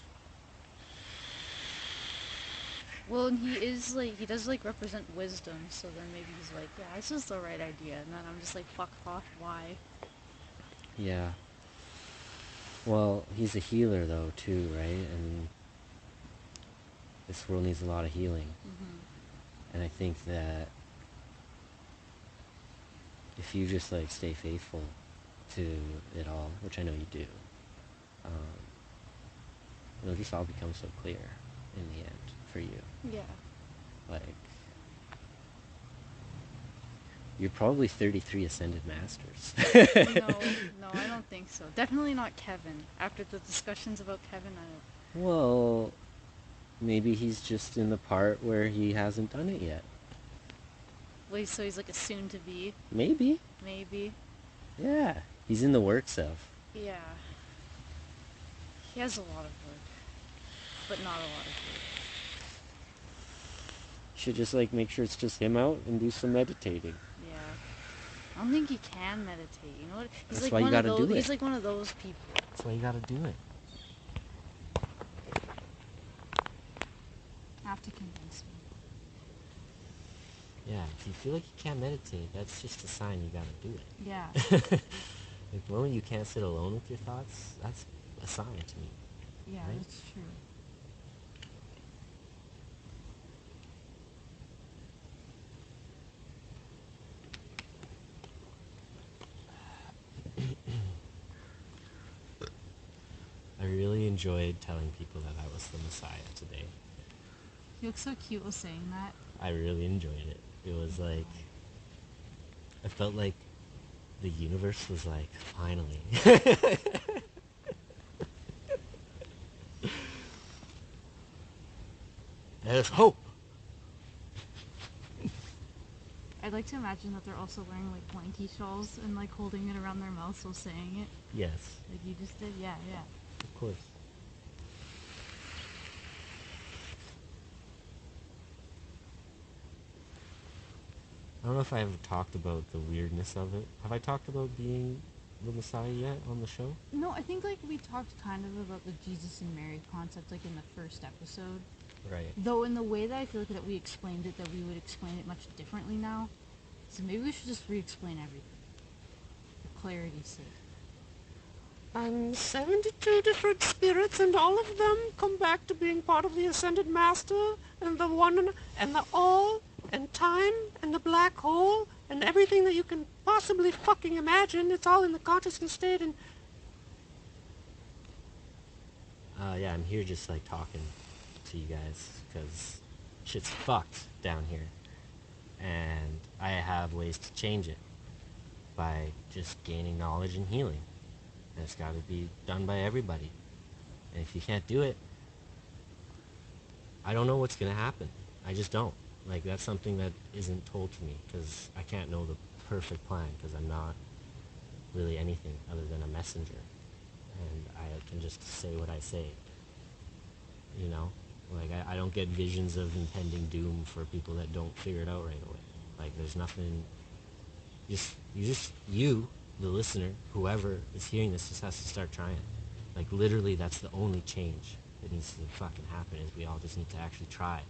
Well, and he does like represent wisdom, so then maybe he's like, yeah, this is the right idea. And then I'm just like, fuck Thoth, why? Yeah. Well, he's a healer, though, too, right? And this world needs a lot of healing. Mm-hmm. And I think that if you just, like, stay faithful to it all, which I know you do, it'll just all become so clear in the end for you. Yeah. Like, you're probably 33 Ascended Masters. No, I don't think so. Definitely not Kevin. After the discussions about Kevin, I don't... Well, maybe he's just in the part where he hasn't done it yet. Wait, so he's like a soon-to-be? Maybe. Maybe. Yeah. He's in the works of. Yeah. He has a lot of work, but not a lot of work. Should just, like, make sure it's just him out and do some meditating. Yeah. I don't think he can meditate. You know what? He's That's like why you one of gotta those. do it. He's like one of those people. That's why you gotta do it. Have to convince me. Yeah, if you feel like you can't meditate, that's just a sign you gotta do it. Yeah. Like, the moment you can't sit alone with your thoughts, that's a sign to me. Yeah, Right? that's true. I really enjoyed telling people that I was the Messiah today. You look so cute while saying that. I really enjoyed it. It was like, I felt like the universe was like, finally. There's hope. I'd like to imagine that they're also wearing like blankie shawls and like holding it around their mouths while saying it. Yes. Like you just did? Yeah, yeah. Of course. I don't know if I ever talked about the weirdness of it. Have I talked about being the Messiah yet on the show? No, I think like we talked kind of about the Jesus and Mary concept like in the first episode. Right. Though in the way that I feel like that we explained it, that we would explain it much differently now. So maybe we should just re-explain everything. For clarity's sake. And 72 different spirits, and all of them come back to being part of the Ascended Master, and the one, and the all, and time, and the black hole, and everything that you can possibly fucking imagine. It's all in the consciousness state, and... Yeah, I'm here just like talking to you guys because shit's fucked down here. And I have ways to change it by just gaining knowledge and healing. And it's got to be done by everybody. And if you can't do it, I don't know what's going to happen. I just don't. Like, that's something that isn't told to me because I can't know the perfect plan because I'm not really anything other than a messenger. And I can just say what I say. You know? Like, I don't get visions of impending doom for people that don't figure it out right away. Like, there's nothing... You, the listener, whoever is hearing this, just has to start trying. Like, literally, that's the only change that needs to fucking happen, is we all just need to actually try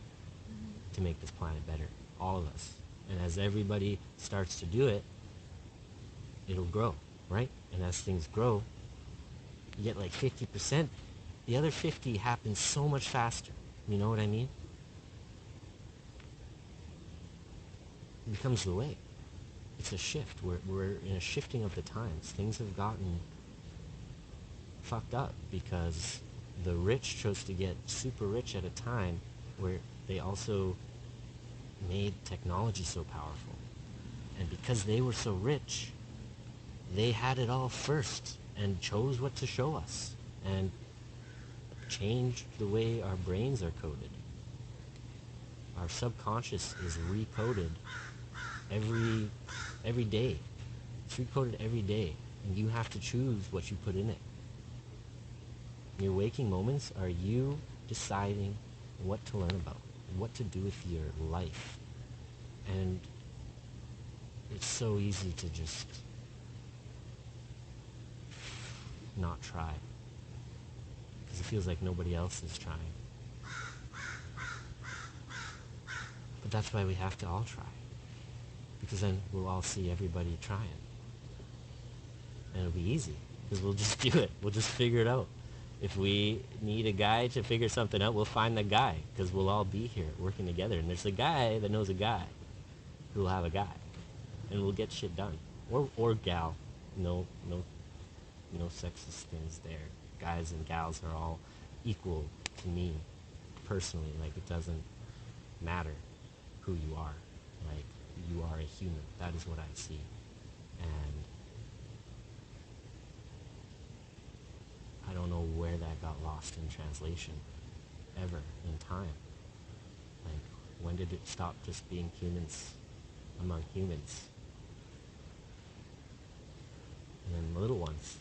to make this planet better. All of us. And as everybody starts to do it, it'll grow, right? And as things grow, you get like 50%. The other 50 happens so much faster. You know what I mean? It becomes the way. It's a shift. We're in a shifting of the times. Things have gotten fucked up because the rich chose to get super rich at a time where they also made technology so powerful. And because they were so rich, they had it all first and chose what to show us and changed the way our brains are coded. Our subconscious is recoded every day. It's recoded every day, and you have to choose what you put in it. Your waking moments are you deciding what to learn about, what to do with your life. And it's so easy to just not try, because it feels like nobody else is trying. But that's why we have to all try, because then we'll all see everybody trying. And it'll be easy, because we'll just do it. We'll just figure it out. If we need a guy to figure something out, we'll find the guy, because we'll all be here working together. And there's a guy that knows a guy who'll have a guy, and we'll get shit done. Or gal. No sexist things there. Guys and gals are all equal to me personally. Like, it doesn't matter who you are. Like, you are a human. That is what I see. And I don't know where that got lost in translation ever in time. Like, when did it stop just being humans among humans? And then the little ones.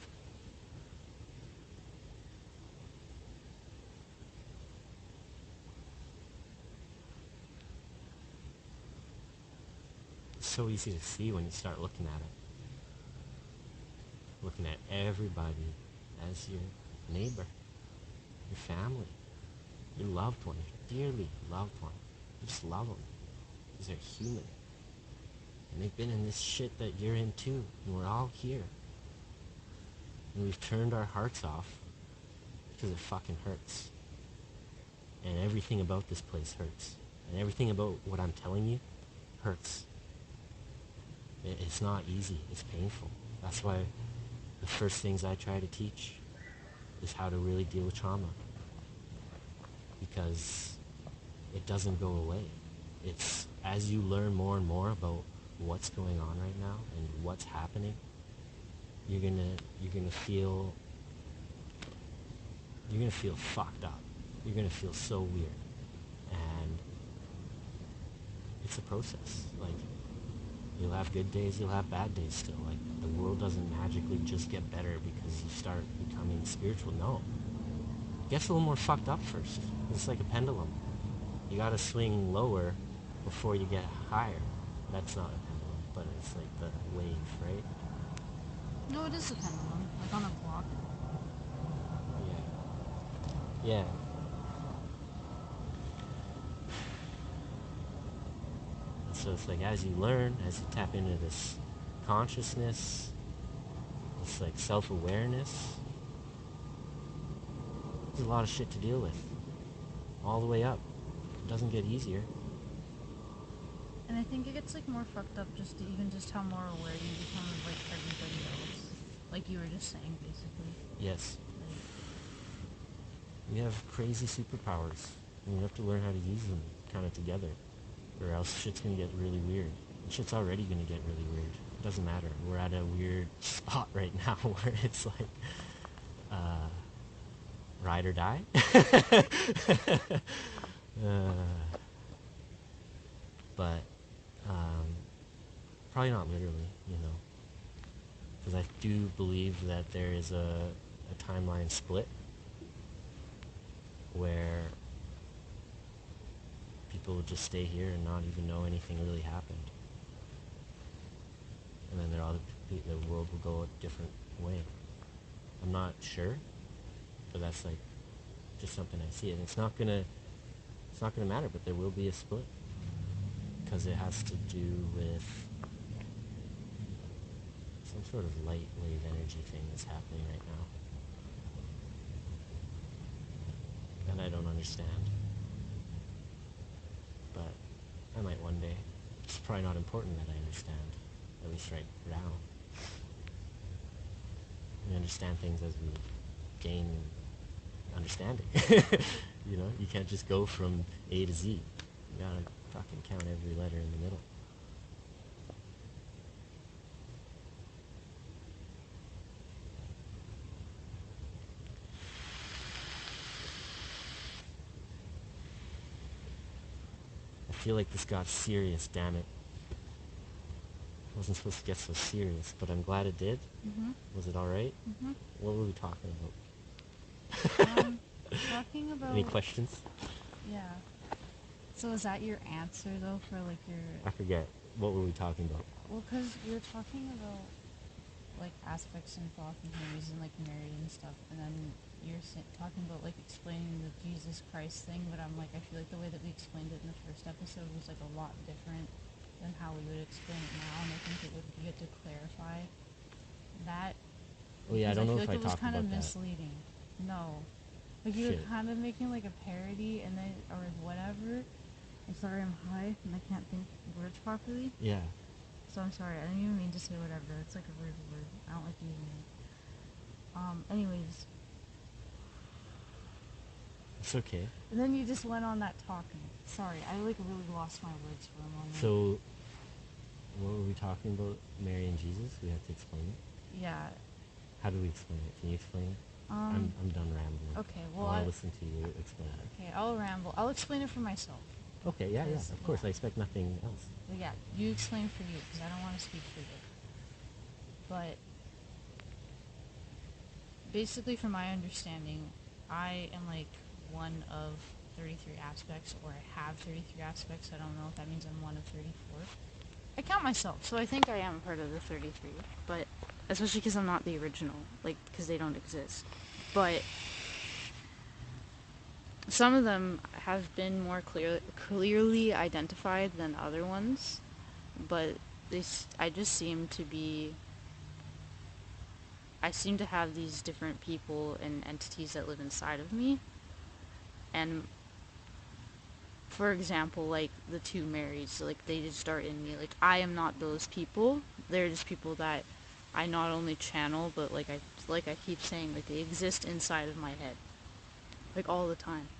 It's so easy to see when you start looking at it. Looking at everybody as your neighbor, your family, your loved one, your dearly loved one. You just love them because they're human. And they've been in this shit that you're in too. And we're all here. And we've turned our hearts off because it fucking hurts. And everything about this place hurts. And everything about what I'm telling you hurts. It's not easy. It's painful. That's why the first things I try to teach is how to really deal with trauma. Because it doesn't go away. It's as you learn more and more about what's going on right now and what's happening, you're gonna feel fucked up. You're gonna feel so weird. And it's a process. Like, You'll have good days, you'll have bad days still. Like, the world doesn't magically just get better because you start becoming spiritual. No. It gets a little more fucked up first. It's like a pendulum. You gotta swing lower before you get higher. That's not a pendulum, but it's like the wave, right? No, it is a pendulum, like on a clock. Yeah. Yeah. And so it's like, as you learn, as you tap into this consciousness, this like self-awareness, there's a lot of shit to deal with. All the way up. It doesn't get easier. And I think it gets like more fucked up just how more aware you become of like everybody else. Like you were just saying, basically. Yes. Like, We have crazy superpowers, and we have to learn how to use them kind of together, or else shit's gonna get really weird. And shit's already gonna get really weird. It doesn't matter. We're at a weird spot right now where it's like, ride or die. But probably not literally, because I do believe that there is a timeline split where people will just stay here and not even know anything really happened. And then the world will go a different way. I'm not sure, but that's like just something I see. And it's not gonna matter, but there will be a split. Because it has to do with some sort of light wave energy thing that's happening right now. And I don't understand. But I might one day. It's probably not important that I understand. At least right now. We understand things as we gain understanding. You can't just go from A to Z. You gotta fucking count every letter in the middle. I feel like this got serious, damn it. I wasn't supposed to get so serious, but I'm glad it did. mm-hmm. Was it alright? Mm-hmm. What were we talking about? Talking about... Any questions? Yeah. So is that your answer, though, for, like, your... I forget. What were we talking about? Well, because we were talking about, like, aspects in Thoth and Harry's and, like, Mary and stuff, and then you're talking about, like, explaining the Jesus Christ thing, but I'm like, I feel like the way that we explained it in the first episode was, like, a lot different than how we would explain it now, and I think it would be good to clarify that. Oh yeah, I don't know if I feel like it was talked kind of about that. misleading. No. Like, you were Shit. kind of making, like, a parody, and then, or whatever. I'm sorry, I'm high, and I can't think words properly. Yeah. So I'm sorry, I didn't even mean to say whatever. It's like a rude word. I don't like using it. Anyways. It's okay. And then you just went on that talking. Sorry, I like really lost my words for a moment. So, what were we talking about? Mary and Jesus? We have to explain it? Yeah. How do we explain it? Can you explain it? I'm done rambling. Okay, well, I want to listen to you explain it. Okay, I'll ramble. I'll explain it for myself. Okay, yeah, of course. I expect nothing else. Well, yeah, you explain for you, because I don't want to speak for you. But basically, from my understanding, I am like one of 33 aspects, or I have 33 aspects. I don't know if that means I'm one of 34. I count myself, so I think I am part of the 33. But especially because I'm not the original, like, because they don't exist. But some of them have been more clearly identified than other ones, but I seem to have these different people and entities that live inside of me. And for example, like the two Marys, like they just start in me. Like, I am not those people. They're just people that I not only channel, but like I keep saying, like they exist inside of my head, like all the time.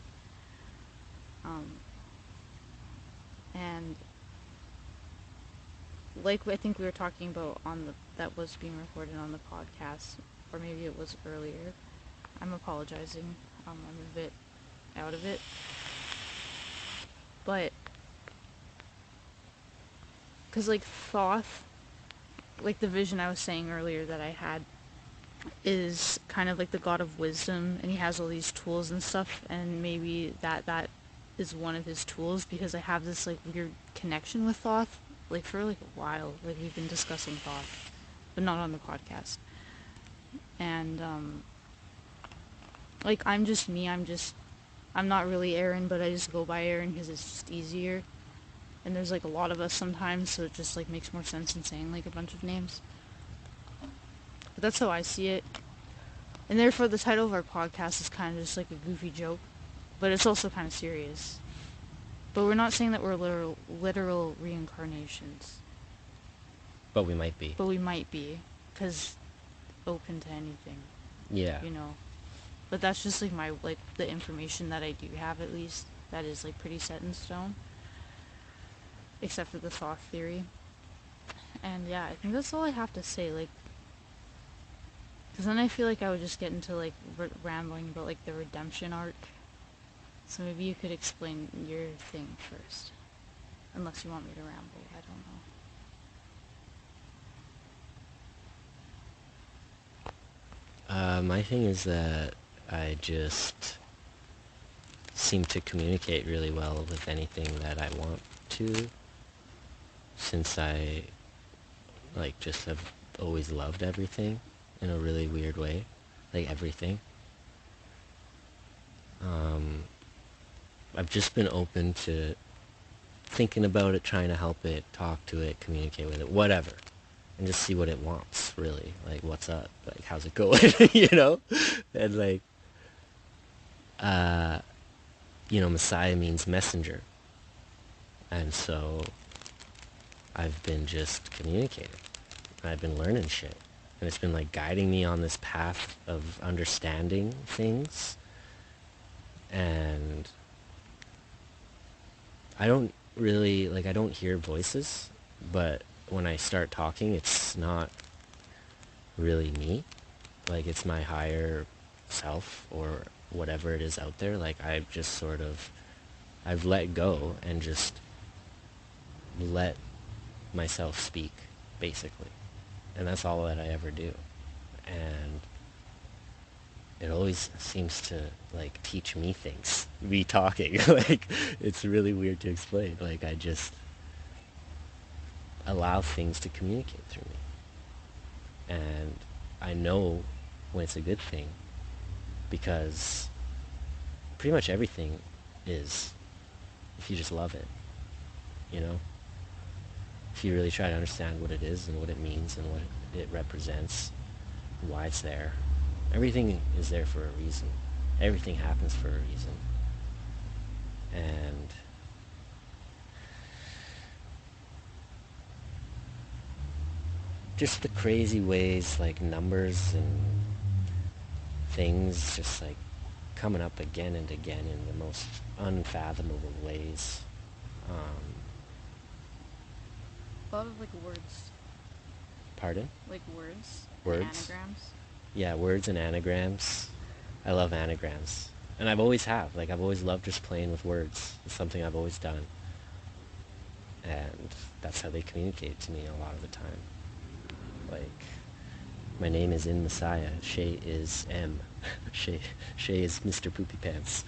And like I think we were talking about that was being recorded on the podcast, or maybe it was earlier. I'm apologizing. I'm a bit out of it. But because like Thoth, like the vision I was saying earlier that I had, is kind of like the god of wisdom, and he has all these tools and stuff, and maybe that is one of his tools, because I have this like weird connection with Thoth, like for like a while. Like we've been discussing Thoth, but not on the podcast. And like I'm just me. I'm not really Aaron, but I just go by Aaron because it's just easier. And there's like a lot of us sometimes, so it just like makes more sense than saying like a bunch of names. But that's how I see it. And therefore the title of our podcast is kind of just like a goofy joke, but it's also kind of serious. But we're not saying that we're literal reincarnations. But we might be. But we might be, because open to anything. Yeah. You know. But that's just like my, like the information that I do have, at least, that is like pretty set in stone. Except for the Thoth theory. And yeah, I think that's all I have to say, like, because then I feel like I would just get into like rambling about like the redemption arc. So maybe you could explain your thing first. Unless you want me to ramble, I don't know. My thing is that I just seem to communicate really well with anything that I want to, since I like just have always loved everything in a really weird way, like everything. I've just been open to thinking about it, trying to help it, talk to it, communicate with it, whatever, and just see what it wants, really. Like, what's up? Like, how's it going? You know? And like, you know, Messiah means messenger. And so I've been just communicating. I've been learning shit. And it's been like guiding me on this path of understanding things. And I don't really, like, I don't hear voices, but when I start talking, it's not really me. Like, it's my higher self or whatever it is out there. Like, I've just sort of, I've let go and just let myself speak, basically. And that's all that I ever do. And it always seems to like teach me things, me talking. Like, it's really weird to explain. Like, I just allow things to communicate through me, and I know when it's a good thing, because pretty much everything is, if you just love it, you know, if you really try to understand what it is and what it means and what it represents, why it's there. Everything is there for a reason. Everything happens for a reason. And just the crazy ways, like numbers and things just like coming up again and again in the most unfathomable ways. A lot of like words. Pardon? Like words. Words? And anagrams. Yeah, words and anagrams. I love anagrams. And I've always have. Like, I've always loved just playing with words. It's something I've always done. And that's how they communicate to me a lot of the time. Like, my name is in Messiah. SHEA is M. SHEA is Mr. Poopy Pants.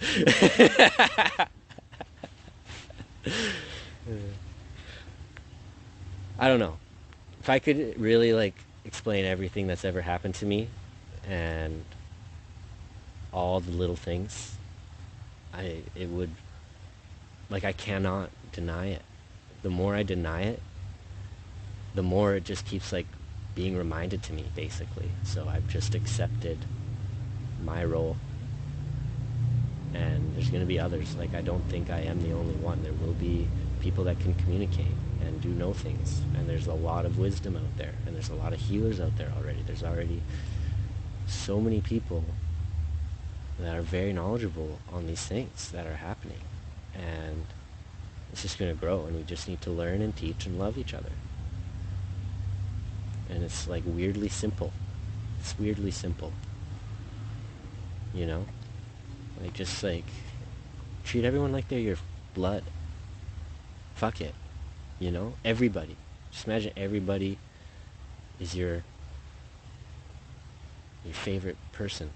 I don't know. If I could really, like, explain everything that's ever happened to me and all the little things, it would, like, I cannot deny it. The more I deny it, the more it just keeps, like, being reminded to me, basically. So I've just accepted my role. And there's going to be others. Like, I don't think I am the only one. There will be people that can communicate and do know things. And there's a lot of wisdom out there. And there's a lot of healers out there already. There's already so many people that are very knowledgeable on these things that are happening. And it's just going to grow. And we just need to learn and teach and love each other. And it's like weirdly simple. It's weirdly simple. You know? Like, just like, treat everyone like they're your blood. Fuck it. You know? Everybody. Just imagine everybody is your favorite person,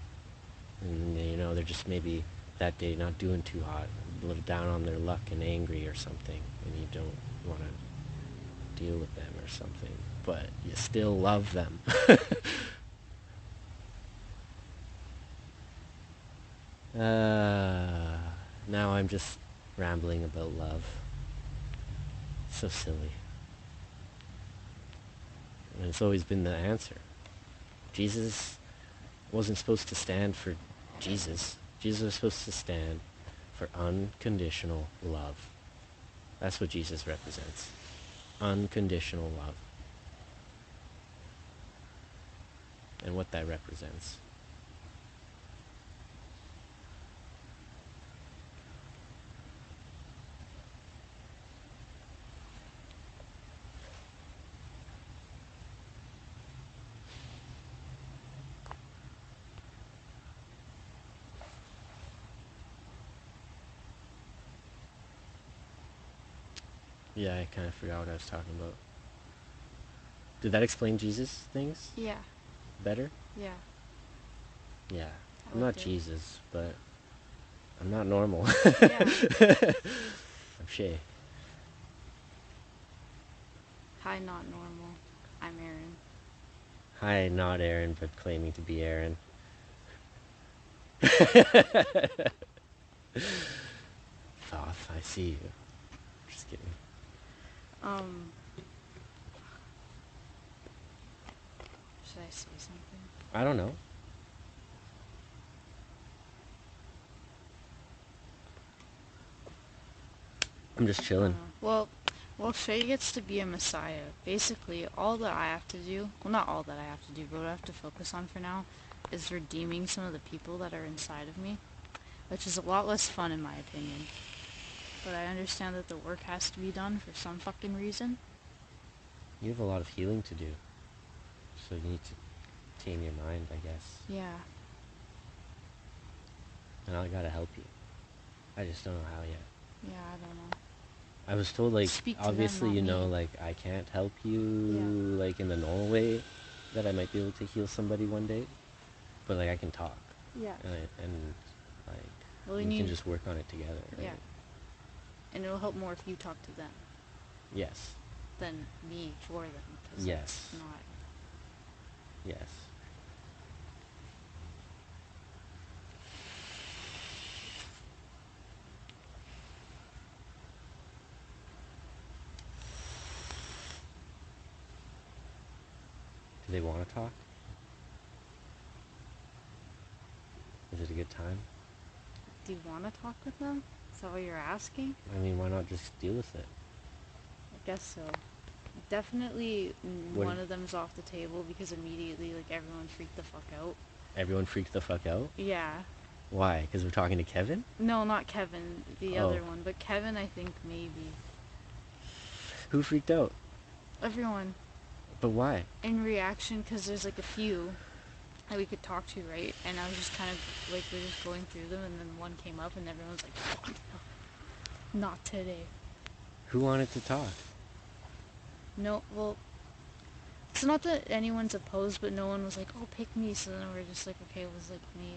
and you know they're just maybe that day not doing too hot, a little down on their luck and angry or something, and you don't want to deal with them or something, but you still love them. Now I'm just rambling about love. So silly. And it's always been the answer. Jesus wasn't supposed to stand for Jesus. Jesus was supposed to stand for unconditional love. That's what Jesus represents. Unconditional love. And what that represents. Yeah, I kind of forgot what I was talking about. Did that explain Jesus things Yeah. better? Yeah. Yeah. I I'm not liked it. Jesus, but I'm not normal. Yeah. I'm SHEA. Hi, not normal. I'm Aaron. Hi, not Aaron, but claiming to be Aaron. Thoth, I see you. Just kidding. Um, should I say something? I don't know. I'm just chilling. Well, Shay gets to be a messiah. Basically, all that I have to do, well, not all that I have to do, but what I have to focus on for now is redeeming some of the people that are inside of me, which is a lot less fun in my opinion. But I understand that the work has to be done for some fucking reason. You have a lot of healing to do. So you need to tame your mind, I guess. Yeah. And I gotta help you. I just don't know how yet. Yeah, I don't know. I was told, like, Speak to them, obviously, not you know, me. like, I can't help you, Yeah. like, in the normal way that I might be able to heal somebody one day. But, like, I can talk. Yeah. And like, Well, we you can need, just work on it together, right? yeah. And it'll help more if you talk to them Yes. than me for them. 'Cause Yes. that's not. Yes. Do they want to talk? Is it a good time? Do you want to talk with them? Is that what you're asking? I mean, why not just deal with it? I guess so. Definitely What one of them's off the table because immediately, like, everyone freaked the fuck out. Everyone freaked the fuck out? Yeah. Why? Because we're talking to Kevin? No, not Kevin, the Oh. other one. But Kevin, I think maybe. Who freaked out? Everyone. But why? In reaction, because there's, like, a few that we could talk to, right? And I was just kind of, like, we're just going through them, and then one came up, and everyone's like, fuck no. Not today. Who wanted to talk? No, well, it's not that anyone's opposed, but no one was like, oh, pick me. So then we're just like, okay, it was like me.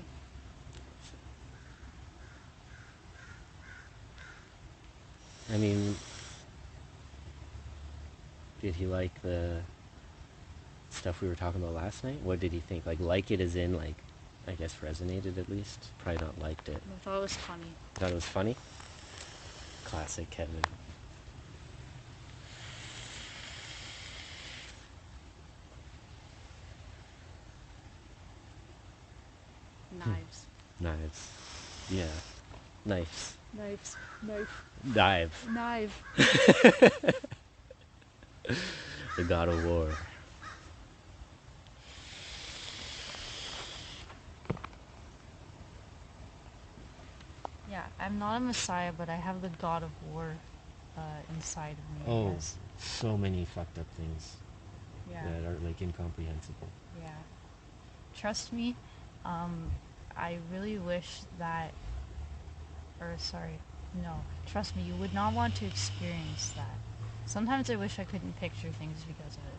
I mean, did he like the stuff we were talking about last night? What did he think? Like it as in, like, I guess resonated at least? Probably not liked it. I thought it was funny. Thought it was funny? Classic Kevin. Knives. Knives. Yeah. Knives. Knives. Knife. Dive. Knife. The God of War. Yeah, I'm not a messiah, but I have the God of War inside of me, I Oh, guess. so many fucked up things Yeah. that are, like, incomprehensible. Yeah. Trust me, I really wish that, or sorry, no, trust me, you would not want to experience that. Sometimes I wish I couldn't picture things because of it.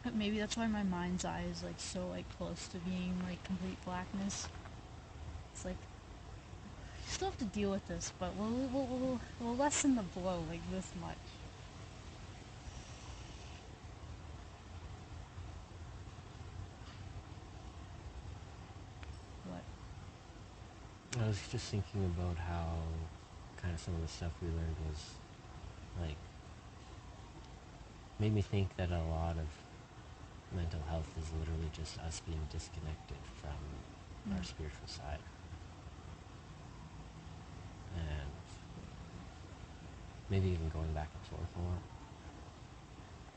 But maybe that's why my mind's eye is like so like close to being like complete blackness. It's like you still have to deal with this, but we'll lessen the blow like this much. What? I was just thinking about how kind of some of the stuff we learned was like made me think that a lot of mental health is literally just us being disconnected from our spiritual side. And maybe even going back and forth a lot.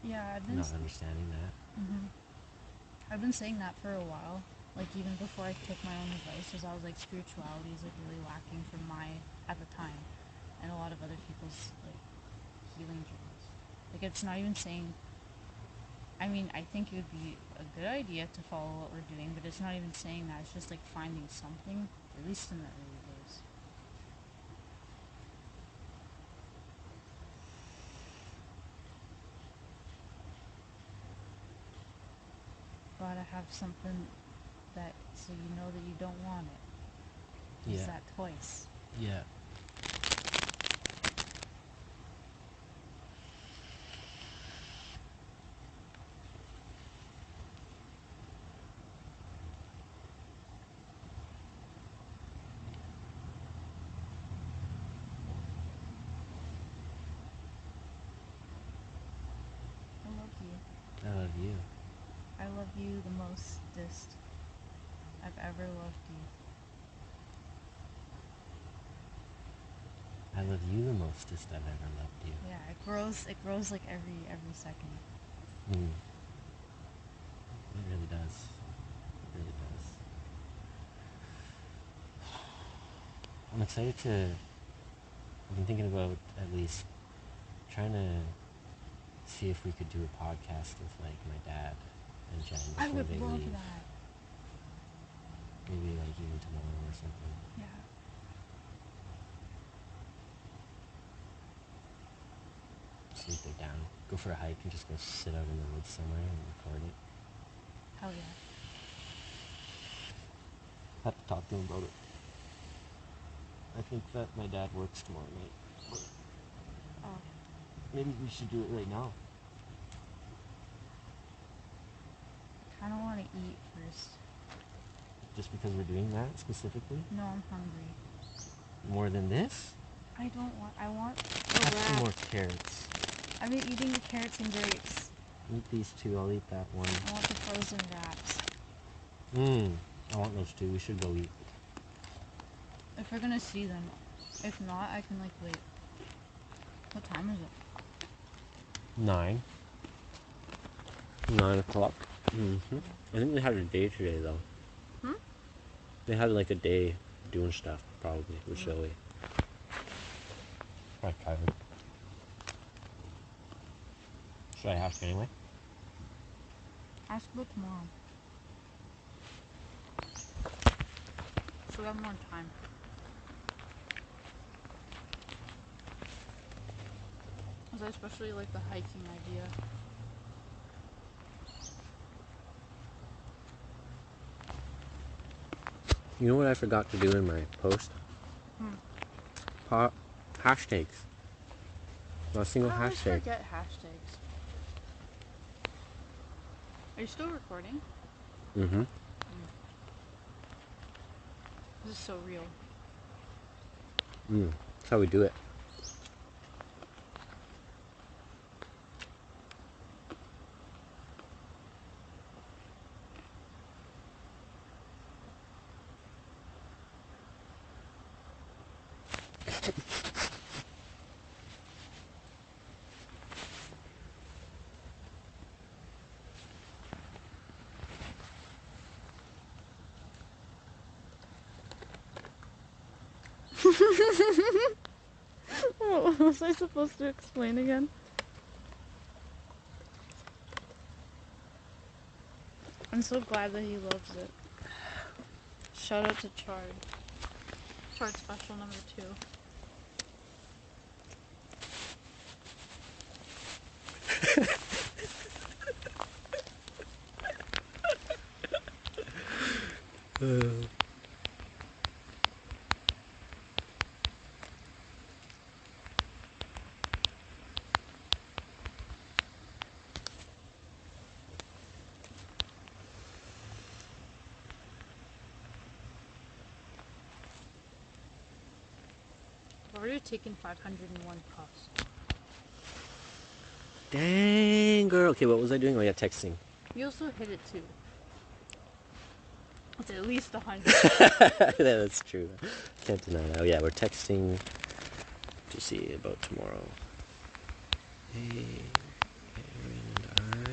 Yeah, Not understanding that. I've been saying that for a while. Like even before I took my own advice, because I was like spirituality is like really lacking from my at the time, and a lot of other people's like healing journeys. Like it's not even saying. I mean, I think it would be a good idea to follow what we're doing, but it's not even saying that. It's just like finding something, at least in the early days. Gotta have something that so you know that you don't want it. Use that twice. Yeah. I love you. I love you. I love you the mostest I've ever loved you. I love you the mostest I've ever loved you. Yeah, it grows like every second. It really does. It really does. I'm excited to. I've been thinking about at least trying to see if we could do a podcast with like my dad and Jen before I would they love leave. that. Maybe like even tomorrow or something. Yeah. Sleep it down. Go for a hike and just go sit out in the woods somewhere and record it. Hell yeah. Have to talk to him about it. I think that my dad works tomorrow night. Oh. Maybe we should do it right now. I kinda wanna eat first. Just because we're doing that specifically? No, I'm hungry. More than this? I want Have some more carrots. I've been eating the carrots and grapes. Eat these two, I'll eat that one. I want the frozen wraps. I want those two, we should go eat. If we're gonna see them. If not, I can like wait. What time is it? 9. 9 o'clock. I think they had a day today though. They had like a day doing stuff, probably, with Zoe. Probably tired. Should I ask anyway? Ask about tomorrow. So we have more time. Because I especially like the hiking idea. You know what I forgot to do in my post? Hashtags. Not a single I always hashtag. forget hashtags. Are you still recording? This is so real. That's how we do it. What was I supposed to explain again? I'm so glad that he loves it. Shout out to Chard. Chard special number 2. I've already taken 501 puffs. Dang, girl. Okay, what was I doing? Oh, yeah, texting. You also hit it too. It's at least 100. That's true. Can't deny that. Oh, yeah, we're texting to see about tomorrow. Hey, Aaron and I.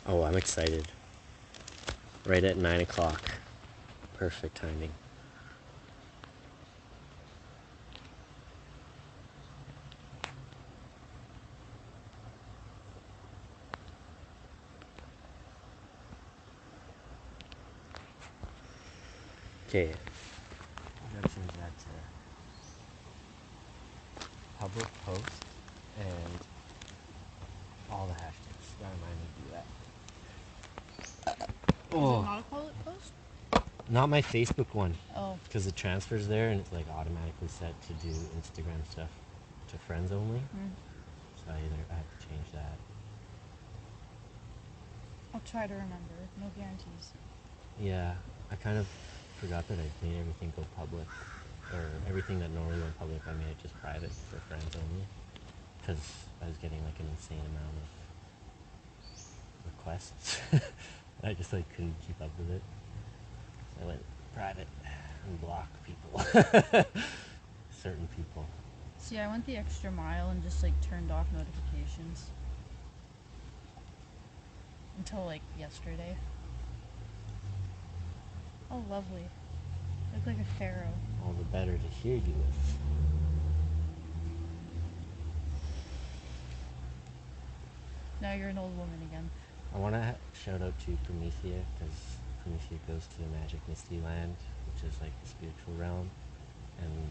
Oh, I'm excited. Right at 9 o'clock. Perfect timing. Okay. I'm gonna change that to public post and all the hashtags. Gotta remind me to do that. Is it not a public post? Not my Facebook one. Oh. Because the transfer's there and it's like automatically set to do Instagram stuff to friends only. So I have to change that. I'll try to remember. No guarantees. Yeah, I kind of forgot that I made everything go public. Or everything that normally went public, I made it just private for friends only. Because I was getting like an insane amount of requests. I just like couldn't keep up with it. So I went private and blocked people. Certain people. See, I went the extra mile and just like turned off notifications. Until like yesterday. Oh, lovely. Look like a pharaoh. All the better to hear you with. Now you're an old woman again. I want to shout out to Promethea because Promethea goes to Magic Misty Land, which is like the spiritual realm, and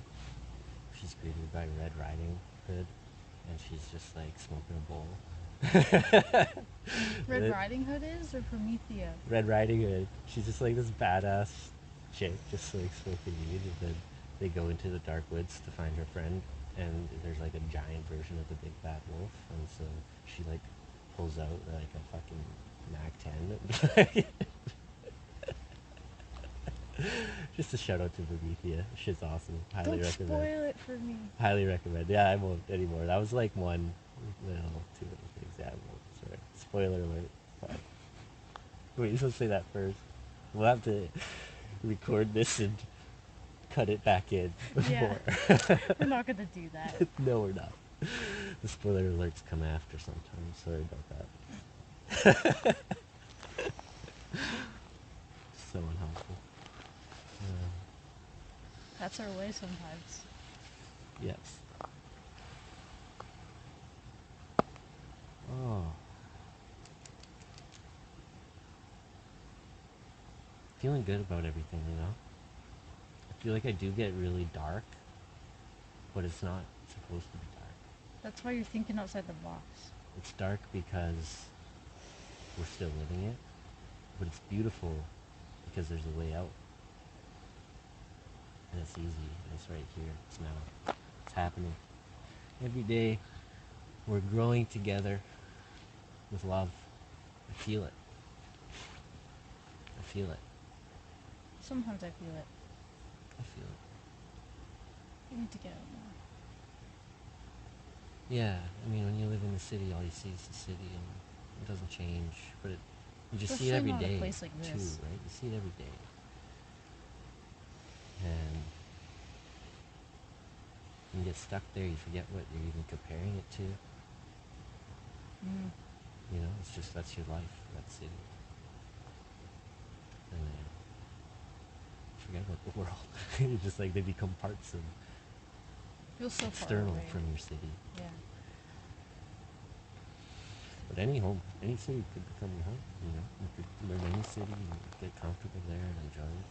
she's greeted by Red Riding Hood, and she's just like smoking a bowl. Red Riding Hood is or Promethea? Red Riding Hood. She's just like this badass chick, just like smoking weed, and then they go into the dark woods to find her friend, and there's like a giant version of the big bad wolf, and so she like pulls out like a fucking Mac 10. Just a shout out to Promethea. Shit's awesome. Highly Don't recommend. spoil it for me. Highly recommend. Yeah, I won't anymore. That was like one, no, two things. Yeah, I won't. Sorry. Spoiler alert. But, wait, you're supposed to say that first. We'll have to record this and cut it back in Yeah. before. We're not gonna do that. No, we're not. The spoiler alerts come after sometimes. Sorry about that. So unhelpful. That's our way sometimes. Yes. Oh. Feeling good about everything, you know? I feel like I do get really dark, but it's not supposed to be dark. That's why you're thinking outside the box. It's dark because we're still living it, but it's beautiful because there's a way out. And it's easy, and it's right here, it's now. It's happening. Every day, we're growing together with love. I feel it. I feel it. Sometimes I feel it. I feel it. You need to get out more. Yeah, I mean, when you live in the city, all you see is the city, and it doesn't change. But you just see it every Especially not day, a place like too, this. right? You see it every day. And You get stuck there, you forget what you're even comparing it to. Mm. You know, it's just, that's your life, that city. And then forget about the world. You just like, they become parts of Feels so far external away. from your city. Yeah. But any home, any city could become your home, you know. You could learn any city and get comfortable there and enjoy it.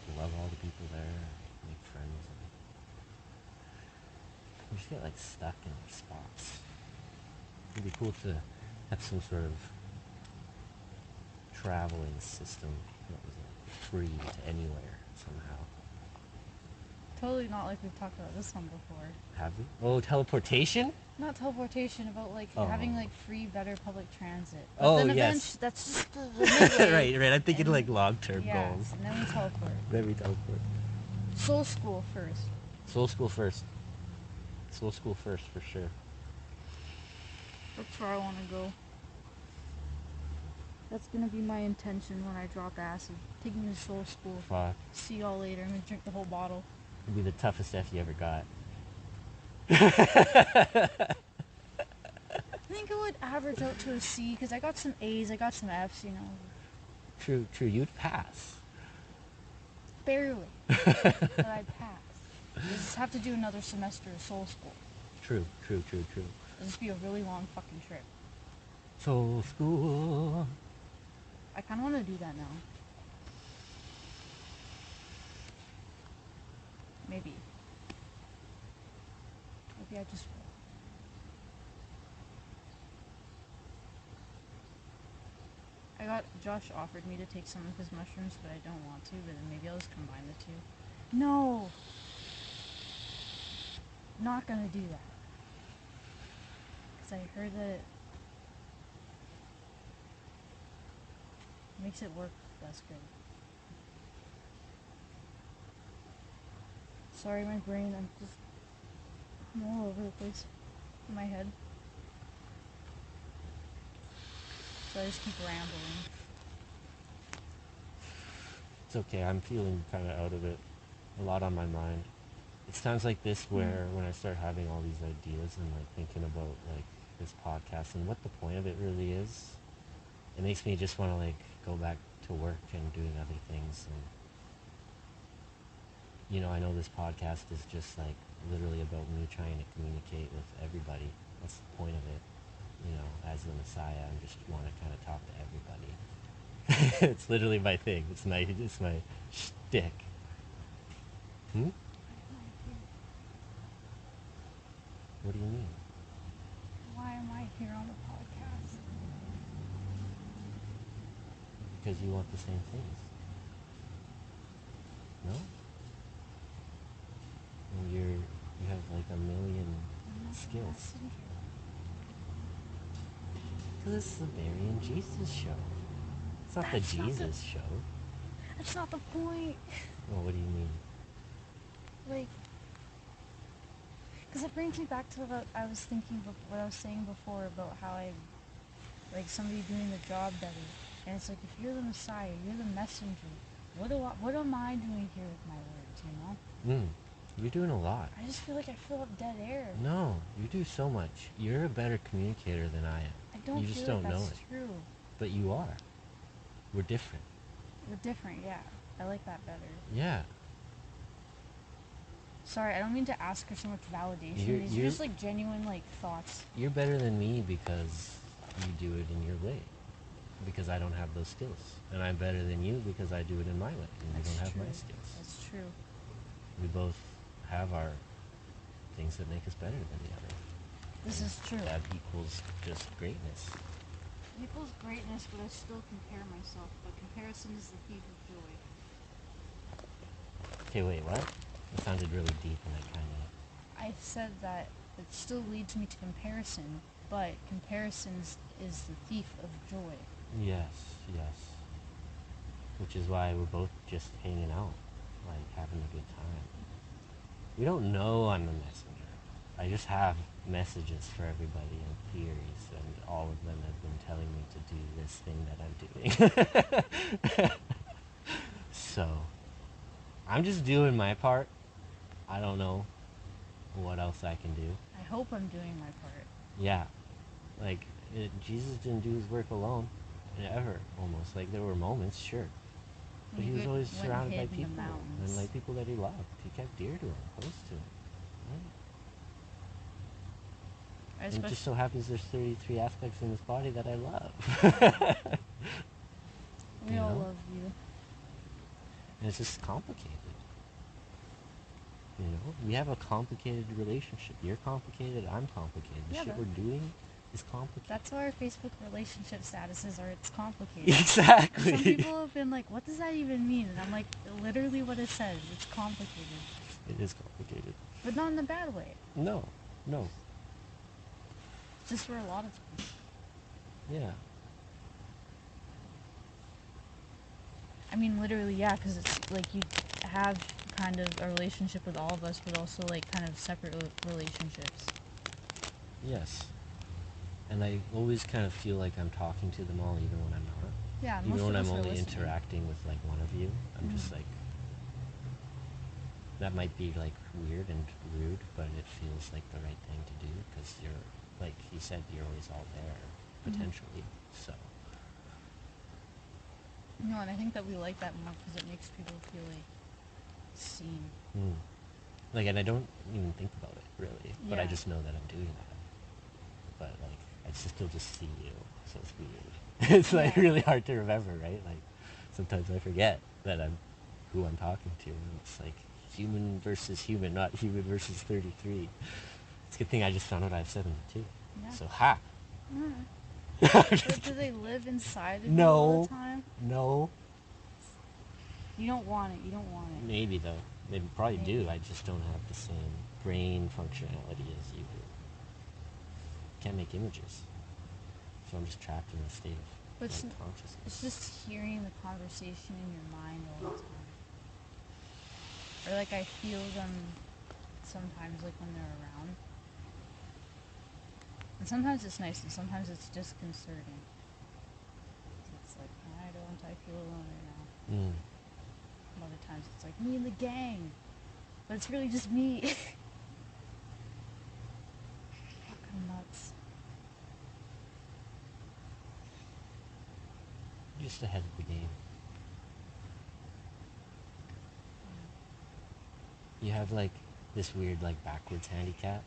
You love all the people there, make friends. And you just get like stuck in your spots. It'd be cool to have some sort of traveling system that was like free to anywhere somehow. Totally not like we've talked about this one before. Have we? Oh, teleportation? Not teleportation, about like Oh. having like free, better public transit. But Oh, then yes. That's just the midway. right. I'm thinking And- like long-term Yes, goals. and then we teleport. Then we teleport. Soul school first. Soul school first. Soul school first for sure. That's where I want to go. That's gonna be my intention when I drop acid. Take me to soul school. Fuck. See y'all later. I'm gonna drink the whole bottle. It'd be the toughest F you ever got. I think it would average out to a C because I got some A's, I got some F's, you know. True. You'd pass. Barely. But I'd pass. I just have to do another semester of soul school. True. It'll just be a really long fucking trip. Soul school. I kind of want to do that now. Maybe. Maybe I just will. Josh offered me to take some of his mushrooms, but I don't want to, but then maybe I'll just combine the two. No! Not gonna do that. Because I heard that it makes it work less good. Sorry, my brain, I'm all over the place in my head. So I just keep rambling. It's okay. I'm feeling kind of out of it. A lot on my mind. It's times like this where when I start having all these ideas and like thinking about like this podcast and what the point of it really is, it makes me just want to like go back to work and doing other things. And you know, I know this podcast is just like literally about me trying to communicate with everybody. That's the point of it. You know, as the Messiah, I just want to kind of talk to everybody. It's literally my thing. It's my shtick. Hmm? What do you mean? Why am I here on the podcast? Because you want the same things. No? And you have like a million skills. Because this is the Barry and Jesus show. It's not That's the not Jesus show. That's not the point. Well, what do you mean? Like, because it brings me back to what I was thinking, what I was saying before about how I, like somebody doing the job better. And it's like, if you're the Messiah, you're the messenger. What am I doing here with my words, you know? You're doing a lot. I just feel like I fill up dead air. No, you do so much. You're a better communicator than I am. I don't You feel just like don't know that's it. true. But you are. We're different. We're different, yeah. I like that better. Yeah. Sorry, I don't mean to ask for so much validation. These are just like genuine like thoughts. You're better than me because you do it in your way. Because I don't have those skills. And I'm better than you because I do it in my way. And you don't have my skills. That's true. We both have our things that make us better than the other. This is true. That equals just greatness. It equals greatness, but I still compare myself. But comparison is the thief of joy. Okay, wait, what? That sounded really deep and I kind of... I said that it still leads me to comparison, but comparison is the thief of joy. Yes. Which is why we're both just hanging out, like having a good time. We don't know I'm a messenger. I just have messages for everybody and theories, and all of them have been telling me to do this thing that I'm doing. So, I'm just doing my part. I don't know what else I can do. I hope I'm doing my part. Yeah, like Jesus didn't do his work alone, ever almost. Like there were moments, sure, but he was always Went and surrounded by hid in the people mountains. and like people that he loved. He kept dear to him, close to him. Right? And it just so happens there's 33 aspects in this body that I love. We all love you. And it's just complicated. You know, we have a complicated relationship. You're complicated, I'm complicated. The shit we're doing is complicated. That's why our Facebook relationship statuses are, it's complicated. Exactly. Some people have been like, what does that even mean? And I'm like, literally what it says. It's complicated. It is complicated. But not in a bad way. No. Just for a lot of times. Yeah. I mean, literally, yeah, because it's like you have kind of a relationship with all of us, but also like kind of separate relationships. Yes. And I always kind of feel like I'm talking to them all even when I'm not. Yeah, even when I'm only interacting with like one of you, I'm just like, that might be like weird and rude, but it feels like the right thing to do because you're, like he said, you're always all there, potentially, so. No, and I think that we like that more because it makes people feel like seen. Like, and I don't even think about it really, but I just know that I'm doing that. But like, I still just see you, so it's weird. It's like really hard to remember, right? Like, sometimes I forget that I'm who I'm talking to, and it's like human versus human, not human versus 33. It's a good thing I just found out I have 72. Yeah. So ha. But do they live inside of you all the time? No. You don't want it. You don't want it. Maybe though. They probably do. I just don't have the same brain functionality as you do. Can't make images. So I'm just trapped in a state of consciousness. It's just hearing the conversation in your mind all the time. Or like I feel them sometimes like when they're around. And sometimes it's nice and sometimes it's disconcerting. It's like, why don't I feel alone right now? Other times it's like, me and the gang. But it's really just me. Fucking nuts. Just ahead of the game. You have like this weird like backwards handicap.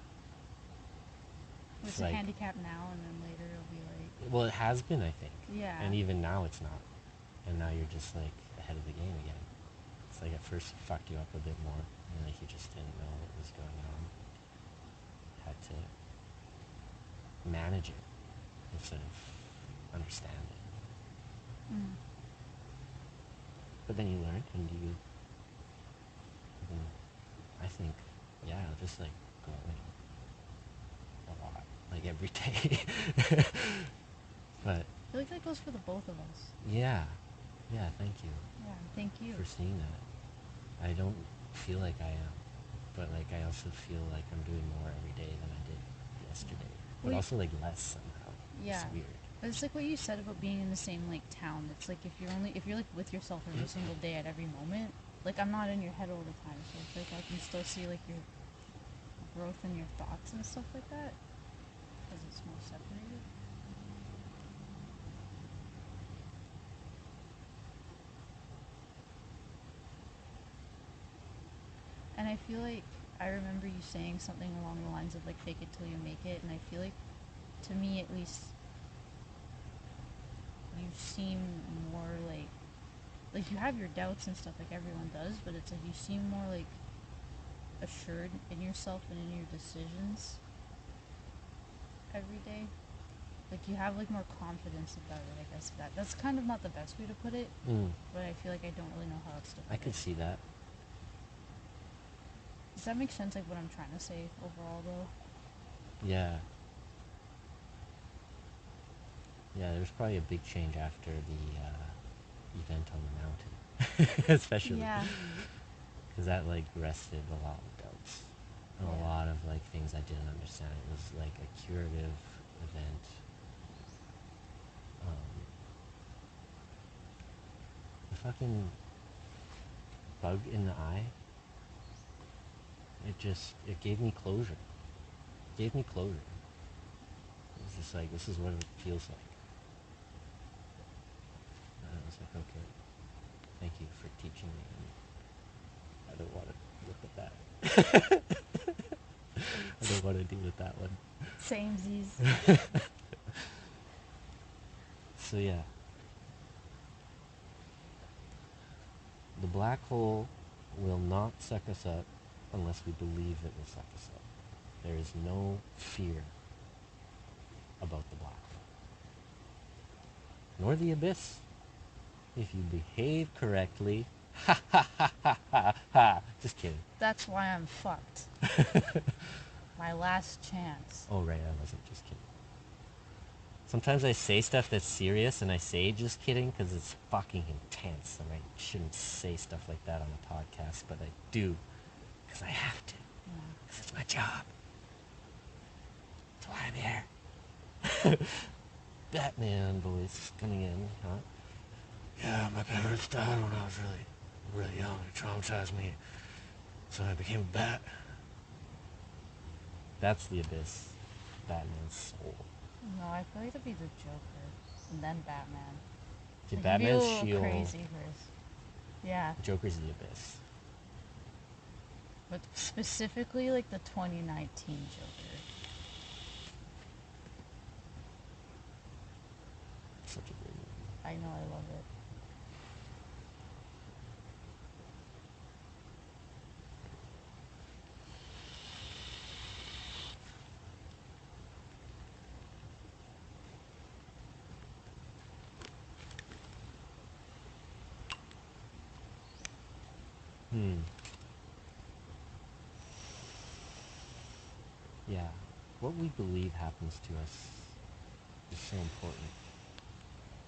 It's a handicap now and then later it'll be like... Well, it has been, I think. Yeah. And even now it's not. And now you're just like ahead of the game again. It's like at first it fucked you up a bit more. And like you just didn't know what was going on. Had to manage it instead of understand it. But then you learn and you, I think, yeah, just like growing a lot, like every day. But I feel like that goes for the both of us. Yeah, thank you. Yeah, thank you. For seeing that. I don't feel like I am, but like I also feel like I'm doing more every day than I did yesterday. But also like less somehow. Yeah. It's weird. But it's like what you said about being in the same like town. It's like if you're like with yourself every single day at every moment. Like I'm not in your head all the time, so it's like I can still see like your growth in your thoughts and stuff like that, because it's more separated. And I feel like I remember you saying something along the lines of like fake it till you make it, and I feel like, to me at least, you seem more like you have your doubts and stuff like everyone does, but it's like you seem more like assured in yourself and in your decisions every day. Like you have like more confidence about it, I guess. That's kind of not the best way to put it, but I feel like I don't really know how else to put it. I could see that. Does that make sense, like what I'm trying to say overall though? Yeah. Yeah, there's probably a big change after the event on the mountain, especially. Yeah. Because that like rested a lot of doubts and a lot of like things I didn't understand. It was like a curative event. The fucking bug in the eye. it gave me closure. It gave me closure. It was just like, this is what it feels like. And I was like, okay, thank you for teaching me. And I don't want to look at that. I don't want to deal with that one. Samesies. So yeah. The black hole will not suck us up unless we believe it will suck us up. There is no fear about the black hole. Nor the abyss. If you behave correctly, ha ha ha ha ha ha. Just kidding. That's why I'm fucked. My last chance. Oh right, I wasn't just kidding. Sometimes I say stuff that's serious and I say just kidding because it's fucking intense and I shouldn't say stuff like that on a podcast, but I do because I have to. Because it's my job. That's why I'm here. Batman voice coming in, huh? Yeah, my parents died when I was really young. It traumatized me. So I became a bat. That's the abyss. Batman's soul. No, I feel like it'd be the Joker and then Batman. See, Like, Batman's it'd be a Sheol. little crazy first. Yeah, Joker's the abyss. but specifically like the 2019 Joker. Such a great movie. I know, I love it. Yeah. What we believe happens to us is so important.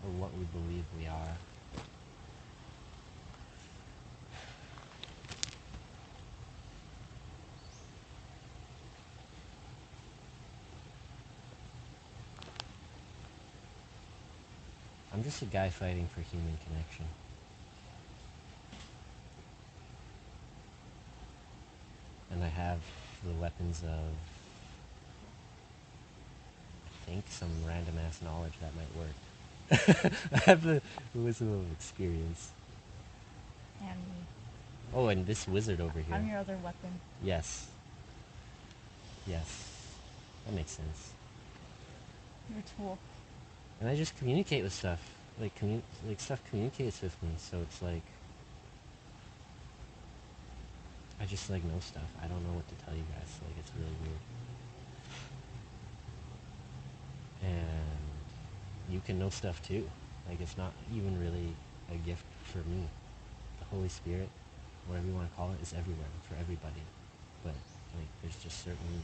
Or what we believe we are. I'm just a guy fighting for human connection. And I have the weapons of, I think, some random ass knowledge that might work. I have the wisdom of experience. And me. Oh, and this wizard over here. I'm your other weapon. Yes. Yes. That makes sense. Your tool. And I just communicate with stuff. Like, stuff communicates with me, so it's like, I just, like, know stuff. I don't know what to tell you guys. Like, it's really weird. And you can know stuff, too. Like, it's not even really a gift for me. The Holy Spirit, whatever you want to call it, is everywhere for everybody. But, like, there's just certain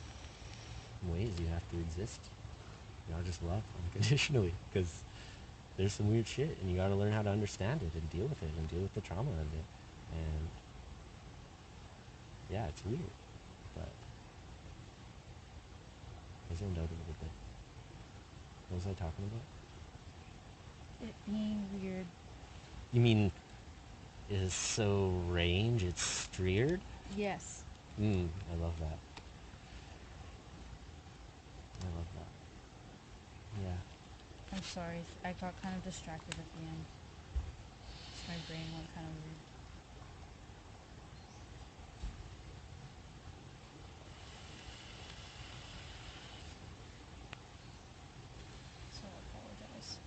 ways you have to exist. You gotta just love unconditionally, because there's some weird shit, and you gotta learn how to understand it and deal with it and deal with the trauma of it. And yeah, it's weird, but I zoned out a little bit. What was I talking about? It being weird. You mean is so range it's streered? Yes. I love that. I love that. Yeah. I'm sorry, I got kind of distracted at the end. My brain went kind of weird. So I apologize.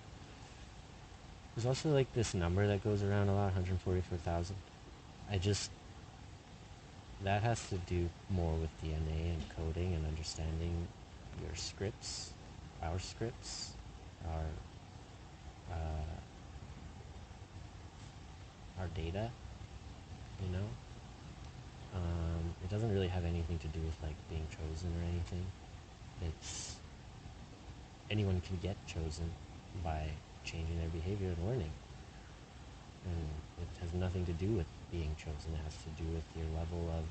There's also like this number that goes around a lot, 144,000. That has to do more with DNA and coding and understanding your scripts, our scripts, our data, you know? It doesn't really have anything to do with like being chosen or anything. It's anyone can get chosen by changing their behavior and learning. And it has nothing to do with being chosen. It has to do with your level of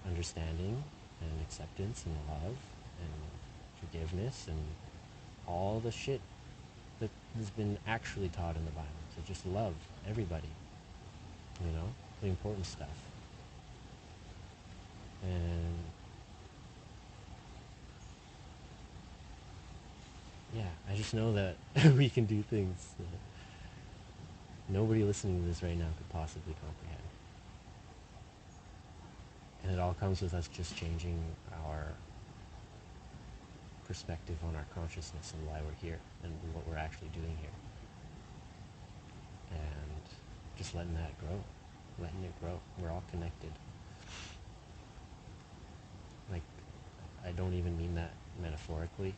understanding and acceptance and love and forgiveness and all the shit that has been actually taught in the Bible. To just love everybody, you know, the important stuff. And yeah, I just know that we can do things that nobody listening to this right now could possibly comprehend. And it all comes with us just changing our perspective on our consciousness and why we're here and what we're actually doing here. And just letting that grow, letting it grow. We're all connected. Like, I don't even mean that metaphorically.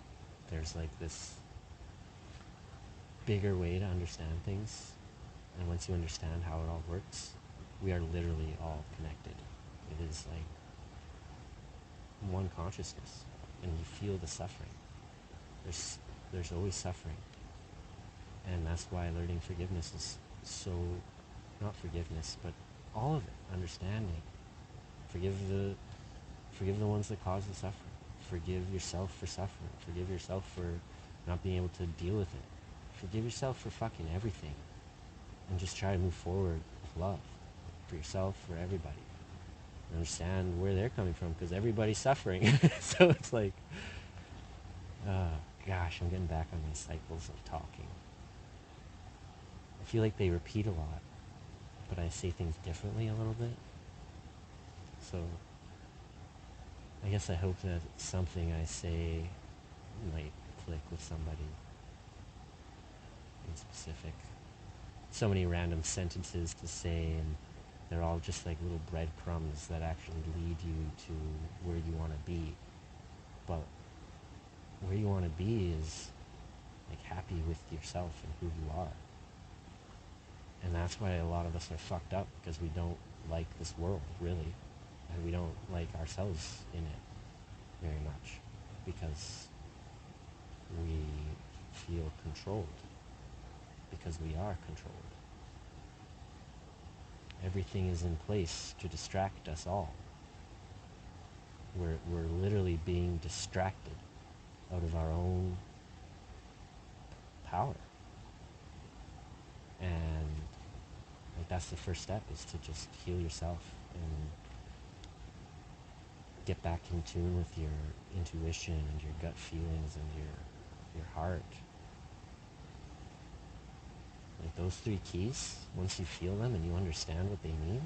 There's like this bigger way to understand things. And once you understand how it all works, we are literally all connected. It is like one consciousness, and you feel the suffering. There's always suffering, and that's why learning forgiveness is so, not forgiveness, but all of it, understanding. Forgive the ones that cause the suffering. Forgive yourself for suffering. Forgive yourself for not being able to deal with it. Forgive yourself for fucking everything, and just try to move forward with love for yourself, for everybody. Understand where they're coming from, because everybody's suffering. So it's like, gosh, I'm getting back on these cycles of talking. I feel like they repeat a lot, but I say things differently a little bit. So I guess I hope that something I say might click with somebody in specific. So many random sentences to say, and they're all just like little breadcrumbs that actually lead you to where you want to be. But where you want to be is like happy with yourself and who you are. And that's why a lot of us are fucked up, because we don't like this world, really. And we don't like ourselves in it very much, because we feel controlled, because we are controlled. Everything is in place to distract us all. We're literally being distracted out of our own power. And like, that's the first step, is to just heal yourself and get back in tune with your intuition and your gut feelings and your heart. Like, those three keys, once you feel them and you understand what they mean,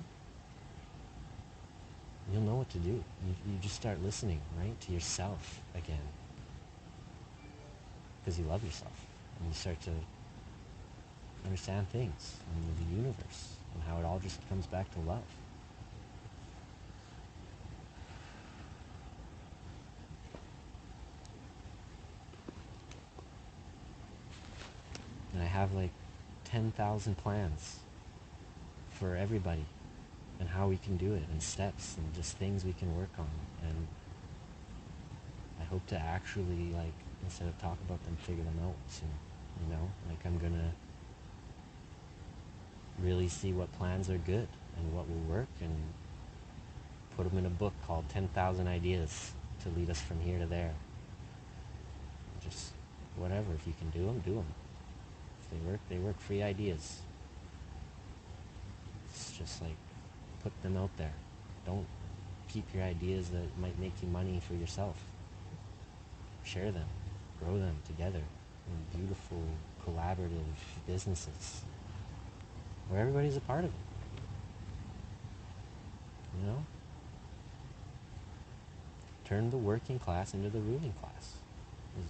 you'll know what to do. You just start listening, right, to yourself again. Because you love yourself. And you start to understand things and the universe and how it all just comes back to love. And I have like 10,000 plans for everybody and how we can do it, and steps and just things we can work on. And I hope to actually, like, instead of talk about them, figure them out soon. You know, like, I'm gonna really see what plans are good and what will work, and put them in a book called 10,000 Ideas to lead us from here to there. Just whatever. If you can do them, do them. If they work, they work. Free ideas. It's just like, put them out there. Don't keep your ideas that might make you money for yourself. Share them. Grow them together in beautiful, collaborative businesses where everybody's a part of it. You know? Turn the working class into the ruling class,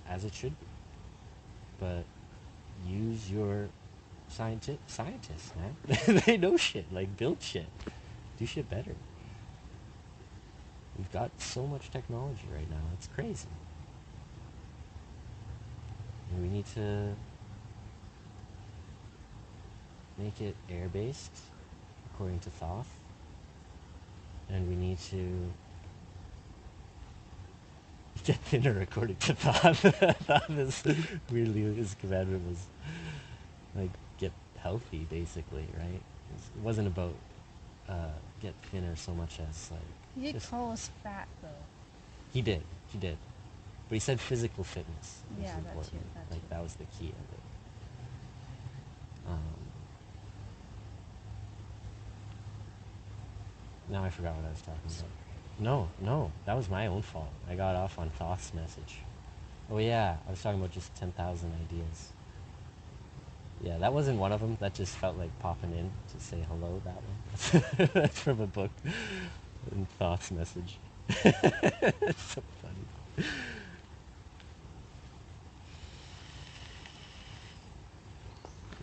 as it should be. But use your scientists, man. They know shit. Like, build shit. Do shit better. We've got so much technology right now. It's crazy. And we need to make it air-based, according to Thoth. And we need to get thinner, according to Thoth. Thoth is, weirdly, his commandment was, like, get healthy, basically, right? It wasn't about get thinner so much as, like... He did call us fat, though. He did. But he said physical fitness was Yeah, that important. too. Like, that was the key of it. Now I forgot what I was talking about. No, that was my own fault. I got off on Thoth's message. Oh yeah, I was talking about just 10,000 ideas. Yeah, that wasn't one of them. That just felt like popping in to say hello, that one. That's from a book. And Thoth's message. It's so funny.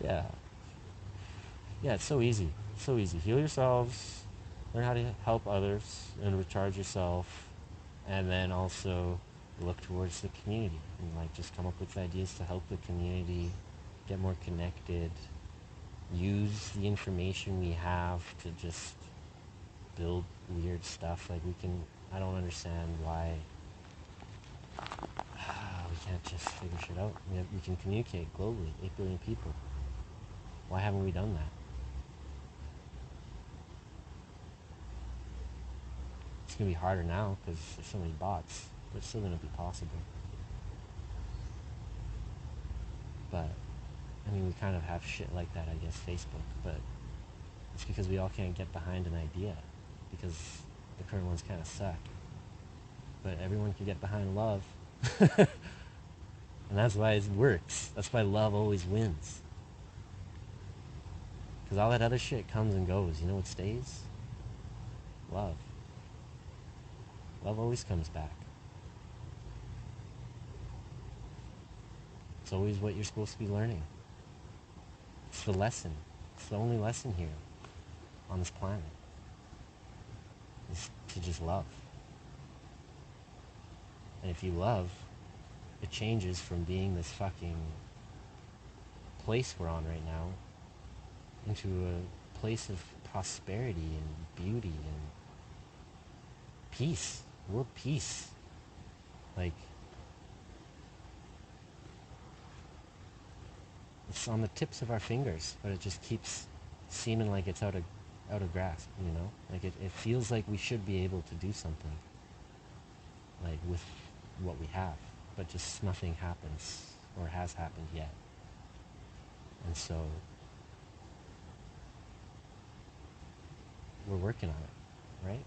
Yeah. Yeah, it's so easy. So easy. Heal yourselves, learn how to help others, and recharge yourself, and then also look towards the community and like just come up with ideas to help the community get more connected, use the information we have to just build weird stuff. Like we can, I don't understand why we can't just figure shit out. We can communicate globally, 8 billion people. Why haven't we done that? It's going to be harder now because there's so many bots, but it's still going to be possible. But, I mean, we kind of have shit like that, I guess, Facebook, but it's because we all can't get behind an idea because the current ones kind of suck. But everyone can get behind love. And that's why it works. That's why love always wins. Because all that other shit comes and goes. You know what stays? Love. Love always comes back. It's always what you're supposed to be learning. It's the lesson. It's the only lesson here on this planet. Is to just love. And if you love, it changes from being this fucking place we're on right now into a place of prosperity and beauty and peace. World peace. Like, it's on the tips of our fingers, but it just keeps seeming like it's out of grasp, you know? Like it feels like we should be able to do something, like with what we have, but just nothing happens or has happened yet. And so we're working on it, right?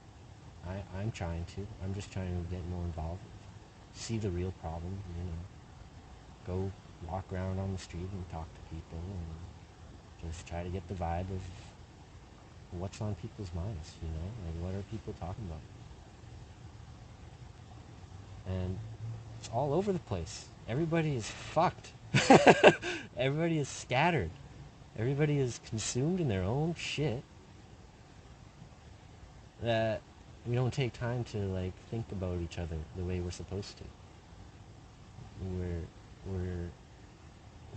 I'm trying to. I'm just trying to get more involved, see the real problem, you know. Go walk around on the street and talk to people and just try to get the vibe of what's on people's minds, you know? Like, what are people talking about? And it's all over the place. Everybody is fucked. Everybody is scattered. Everybody is consumed in their own shit that we don't take time to, like, think about each other the way we're supposed to. We're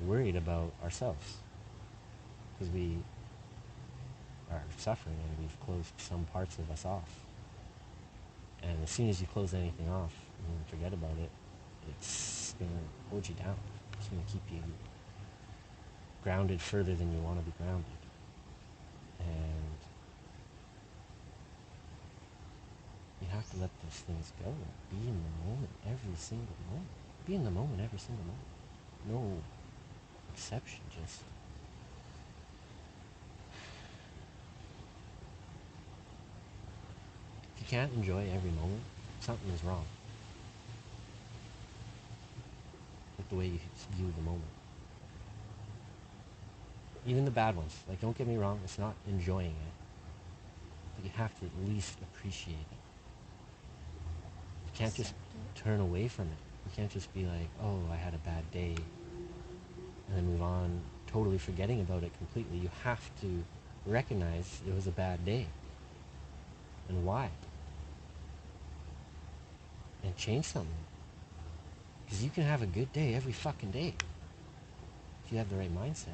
worried about ourselves because we are suffering and we've closed some parts of us off. And as soon as you close anything off and forget about it, it's going to hold you down. It's going to keep you grounded further than you want to be grounded. And you have to let those things go. Be in the moment every single moment. Be in the moment every single moment. No exception, just if you can't enjoy every moment, something is wrong with the way you view the moment. Even the bad ones. Like, don't get me wrong, it's not enjoying it, but you have to at least appreciate it. You can't just turn away from it. You can't just be like, oh, I had a bad day, and then move on, totally forgetting about it completely. You have to recognize it was a bad day and why, and change something. Because you can have a good day every fucking day if you have the right mindset.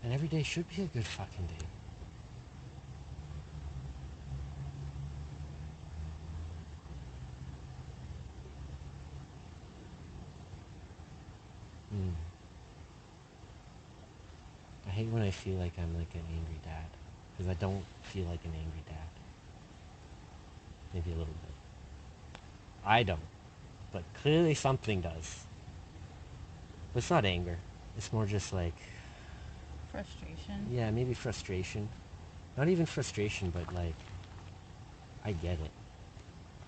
And every day should be a good fucking day. I hate when I feel like I'm like an angry dad. Because I don't feel like an angry dad. Maybe a little bit. I don't. But clearly something does. But it's not anger. It's more just like, Frustration. Yeah, maybe frustration. Not even frustration, but like, I get it.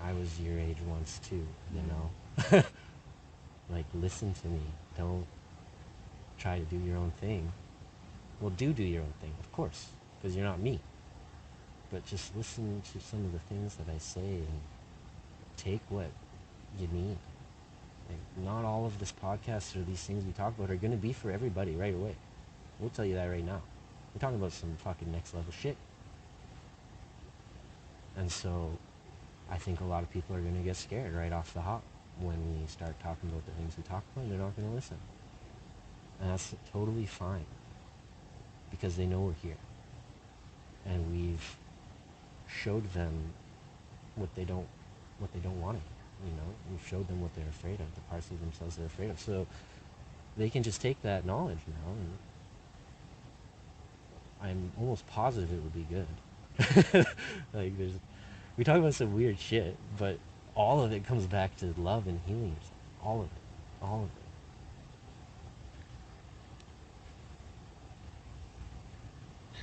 I was your age once too, you know? Like, listen to me. Don't try to do your own thing. Well, do your own thing, of course, because you're not me. But just listen to some of the things that I say and take what you need. Like, not all of this podcast or these things we talk about are going to be for everybody right away. We'll tell you that right now. We're talking about some fucking next level shit. And so I think a lot of people are going to get scared right off the hop when we start talking about the things we talk about, and they're not going to listen. And that's totally fine, because they know we're here. And we've showed them what they don't want to hear, you know? We've showed them what they're afraid of, the parts of themselves they're afraid of. So they can just take that knowledge now, and I'm almost positive it would be good. Like, we talk about some weird shit, but all of it comes back to love and healing yourself. All of it. All of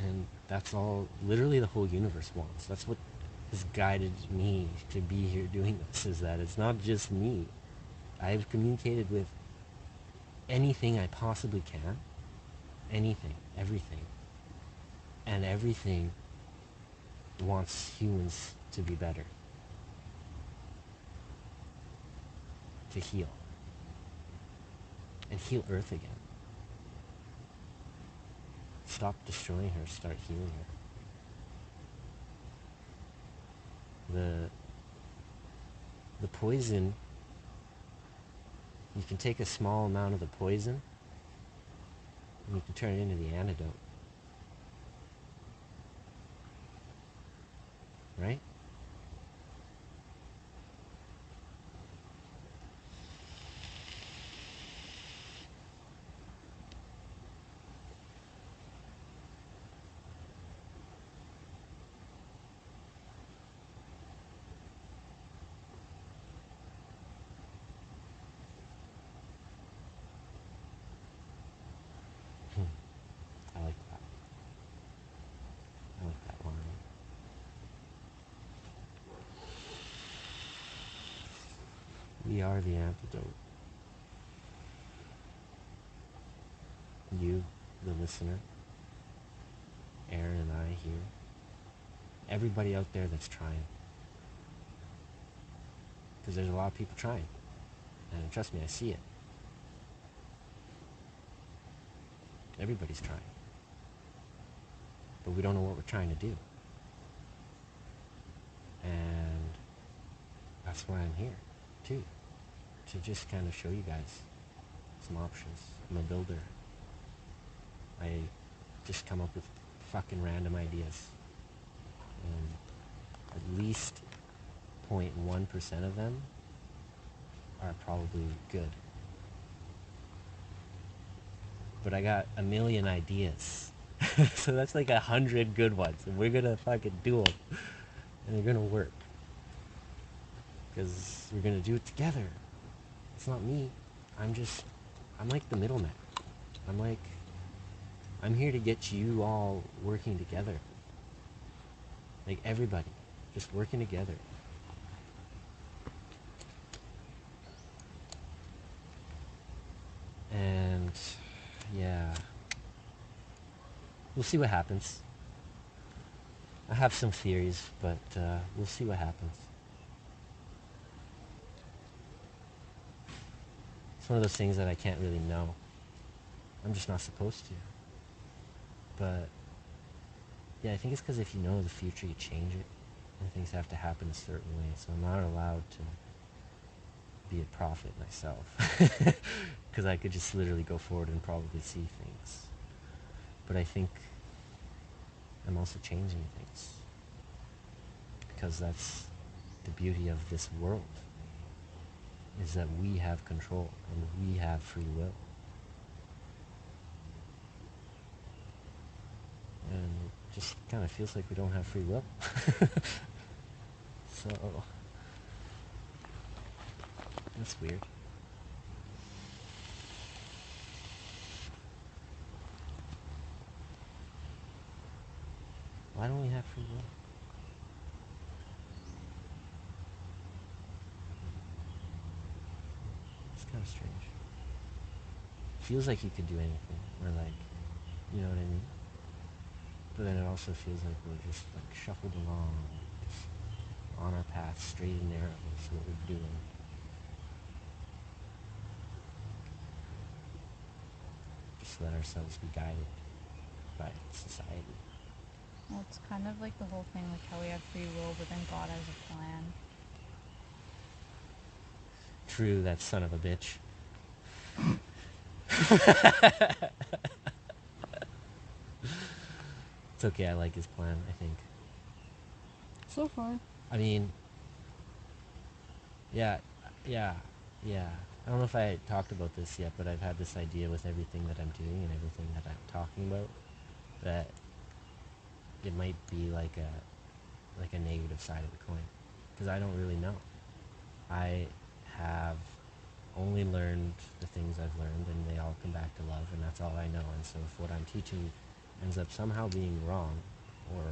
it. And that's all literally the whole universe wants. That's what has guided me to be here doing this, is that it's not just me. I've communicated with anything I possibly can. Anything. Everything. And everything wants humans to be better. To heal. And heal Earth again. Stop destroying her, start healing her. The poison, you can take a small amount of the poison and you can turn it into the antidote. Right? I like that. I like that line. We are the antidote. You, the listener, Aaron and I here, everybody out there that's trying. Because there's a lot of people trying. And trust me, I see it. Everybody's trying. But we don't know what we're trying to do. And that's why I'm here, too. To just kind of show you guys some options. I'm a builder. I just come up with fucking random ideas. And at least 0.1% of them are probably good. But I got a million ideas. So that's like 100 good ones. And we're gonna fucking do them. And they're gonna work. Because we're gonna do it together. It's not me. I'm like the middleman. I'm here to get you all working together. Like everybody. Just working together. And yeah. We'll see what happens. I have some theories, but we'll see what happens. It's one of those things that I can't really know. I'm just not supposed to. But yeah, I think it's because if you know the future, you change it. And things have to happen a certain way. So I'm not allowed to be a prophet myself. Because I could just literally go forward and probably see things. But I think I'm also changing things. Because that's the beauty of this world. Is that we have control and we have free will. And it just kind of feels like we don't have free will. So, that's weird. Why don't we have free will? It's kind of strange. Feels like you could do anything, or like, you know what I mean? But then it also feels like we're just like shuffled along, just on our path, straight and narrow is what we're doing. Just let ourselves be guided by society. Well, it's kind of like the whole thing, like how we have free will, but then God has a plan. True, that son of a bitch. It's okay, I like his plan, I think. So far. I mean, yeah, yeah, yeah. I don't know if I talked about this yet, but I've had this idea with everything that I'm doing and everything that I'm talking about, that it might be like a negative side of the coin, because I don't really know. I have only learned the things I've learned, and they all come back to love, and that's all I know. And so if what I'm teaching ends up somehow being wrong, or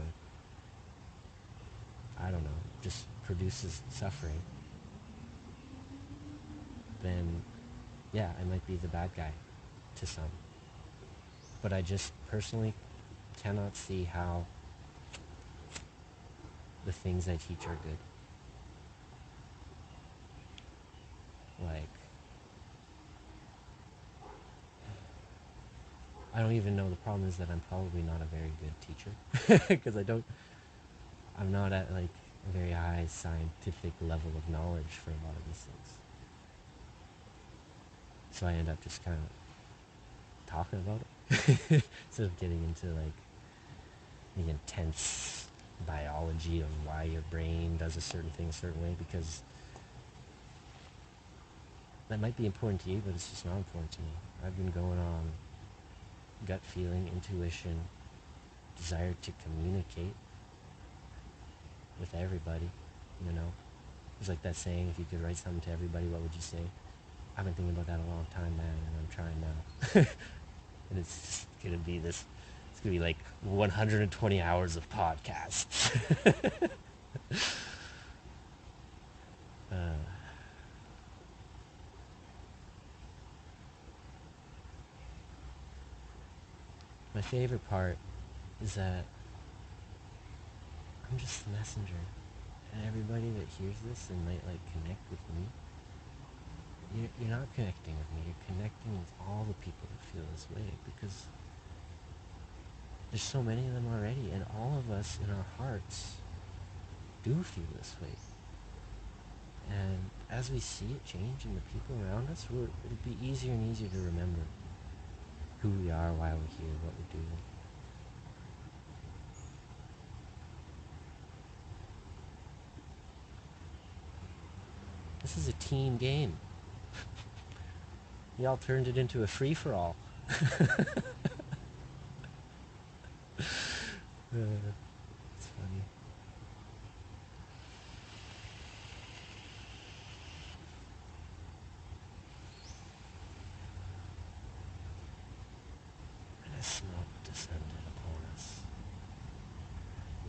I don't know, just produces suffering, then yeah, I might be the bad guy to some. But I just personally cannot see how the things I teach are good. Like, I don't even know. The problem is that I'm probably not a very good teacher, because I'm not at like a very high scientific level of knowledge for a lot of these things. So I end up just kind of talking about it instead of getting into like the intense biology of why your brain does a certain thing a certain way, because that might be important to you, but it's just not important to me. I've been going on gut feeling, intuition, desire to communicate with everybody, you know. It's like that saying, if you could write something to everybody, what would you say? I've been thinking about that a long time, man, and I'm trying now. And it's just going to be this, it's going to be like 120 hours of podcasts. My favorite part is that I'm just the messenger. And everybody that hears this and might like connect with me, you're not connecting with me, you're connecting with all the people that feel this way, because there's so many of them already, and all of us in our hearts do feel this way. And as we see it change in the people around us, it'll be easier and easier to remember who we are, why we're here, what we're doing. This is a team game. Y'all turned it into a free-for-all. It's funny. And a smoke descended upon us.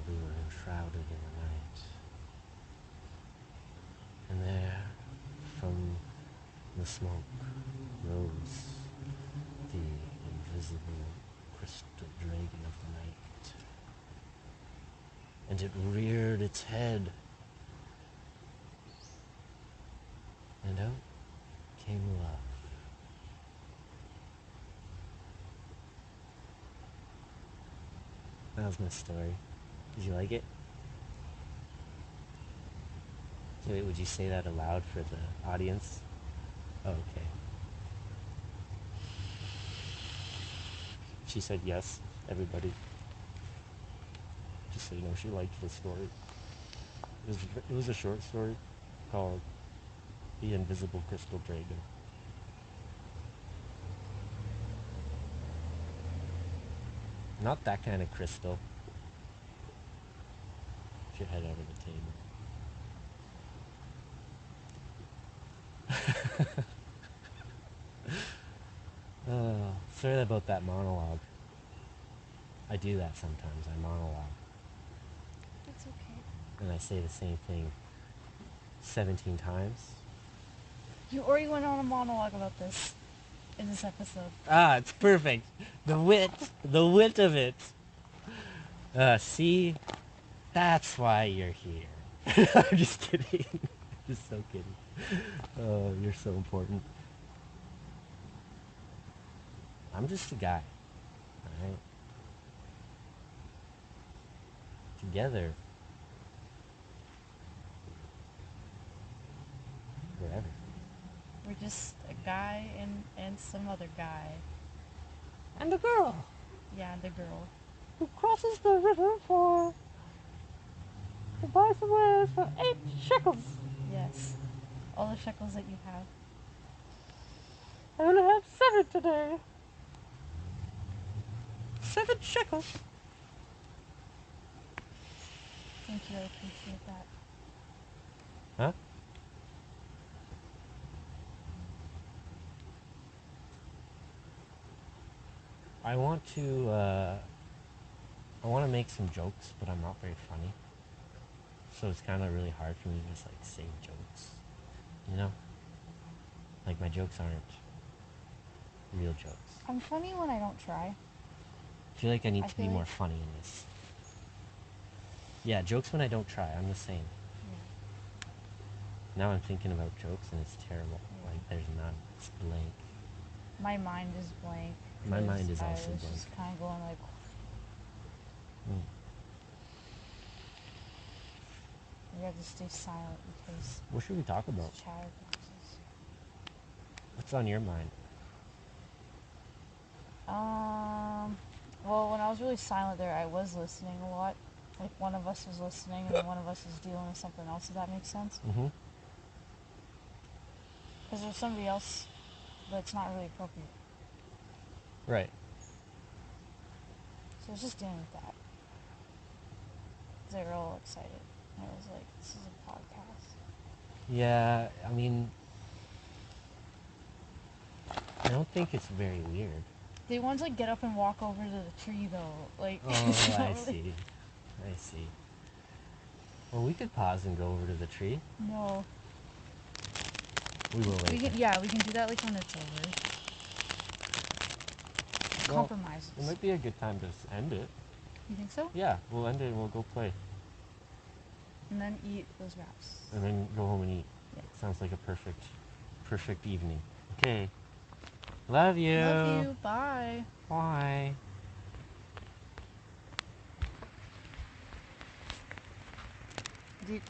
We were enshrouded in the night. And there, from the smoke, rose the invisible crystal dragon of the night. And it reared its head. And out came love. That was my story. Did you like it? So wait, would you say that aloud for the audience? Oh, okay. She said yes, everybody. Just so you know, she liked the story. It was a short story called The Invisible Crystal Dragon. Not that kind of crystal. Get your head out of the table. Sorry about that monologue. I do that sometimes. I monologue. and I say the same thing 17 times. You already went on a monologue about this in this episode. Ah, it's perfect. The wit of it. See, that's why you're here. I'm just kidding. Just so kidding. Oh, you're so important. I'm just a guy, alright? Together, wherever. We're just a guy and some other guy. And the girl Yeah, the girl. who crosses the river to buy some wares for 8 shekels. Yes. All the shekels that you have. I'm gonna have 7 today. 7 shekels. Thank you, I appreciate that. Huh? I want to make some jokes, but I'm not very funny. So it's kind of really hard for me to just like say jokes, you know? Like my jokes aren't real jokes. I'm funny when I don't try. I feel like I need I to be feel more like- funny in this. Yeah, jokes when I don't try. I'm the same. Yeah. Now I'm thinking about jokes and it's terrible. Yeah. Like there's none. It's blank. My mind is blank. My 'cause mind is I also was blank. just kind of going like, Mm. you have to stay silent in case What should we talk about? there's chatterboxes. What's on your mind? Well, when I was really silent there, I was listening a lot. Like one of us was listening and then one of us was dealing with something else, if that makes sense. Mm-hmm. Because there's somebody else that's not really appropriate. Right. So I was just dealing with that. They were all excited. And I was like, this is a podcast. Yeah, I mean, I don't think it's very weird. They want to like get up and walk over to the tree though. Like, Oh, it's not I really- see. I see. Well, we could pause and go over to the tree. No. We will We later. can, yeah, we can do that like when it's over. Well, Compromises. it might be a good time to end it. You think so? Yeah, we'll end it and we'll go play. And then eat those wraps. And then go home and eat. Yeah. Sounds like a perfect evening. Okay. Love you. Love you. Bye. Bye. Do you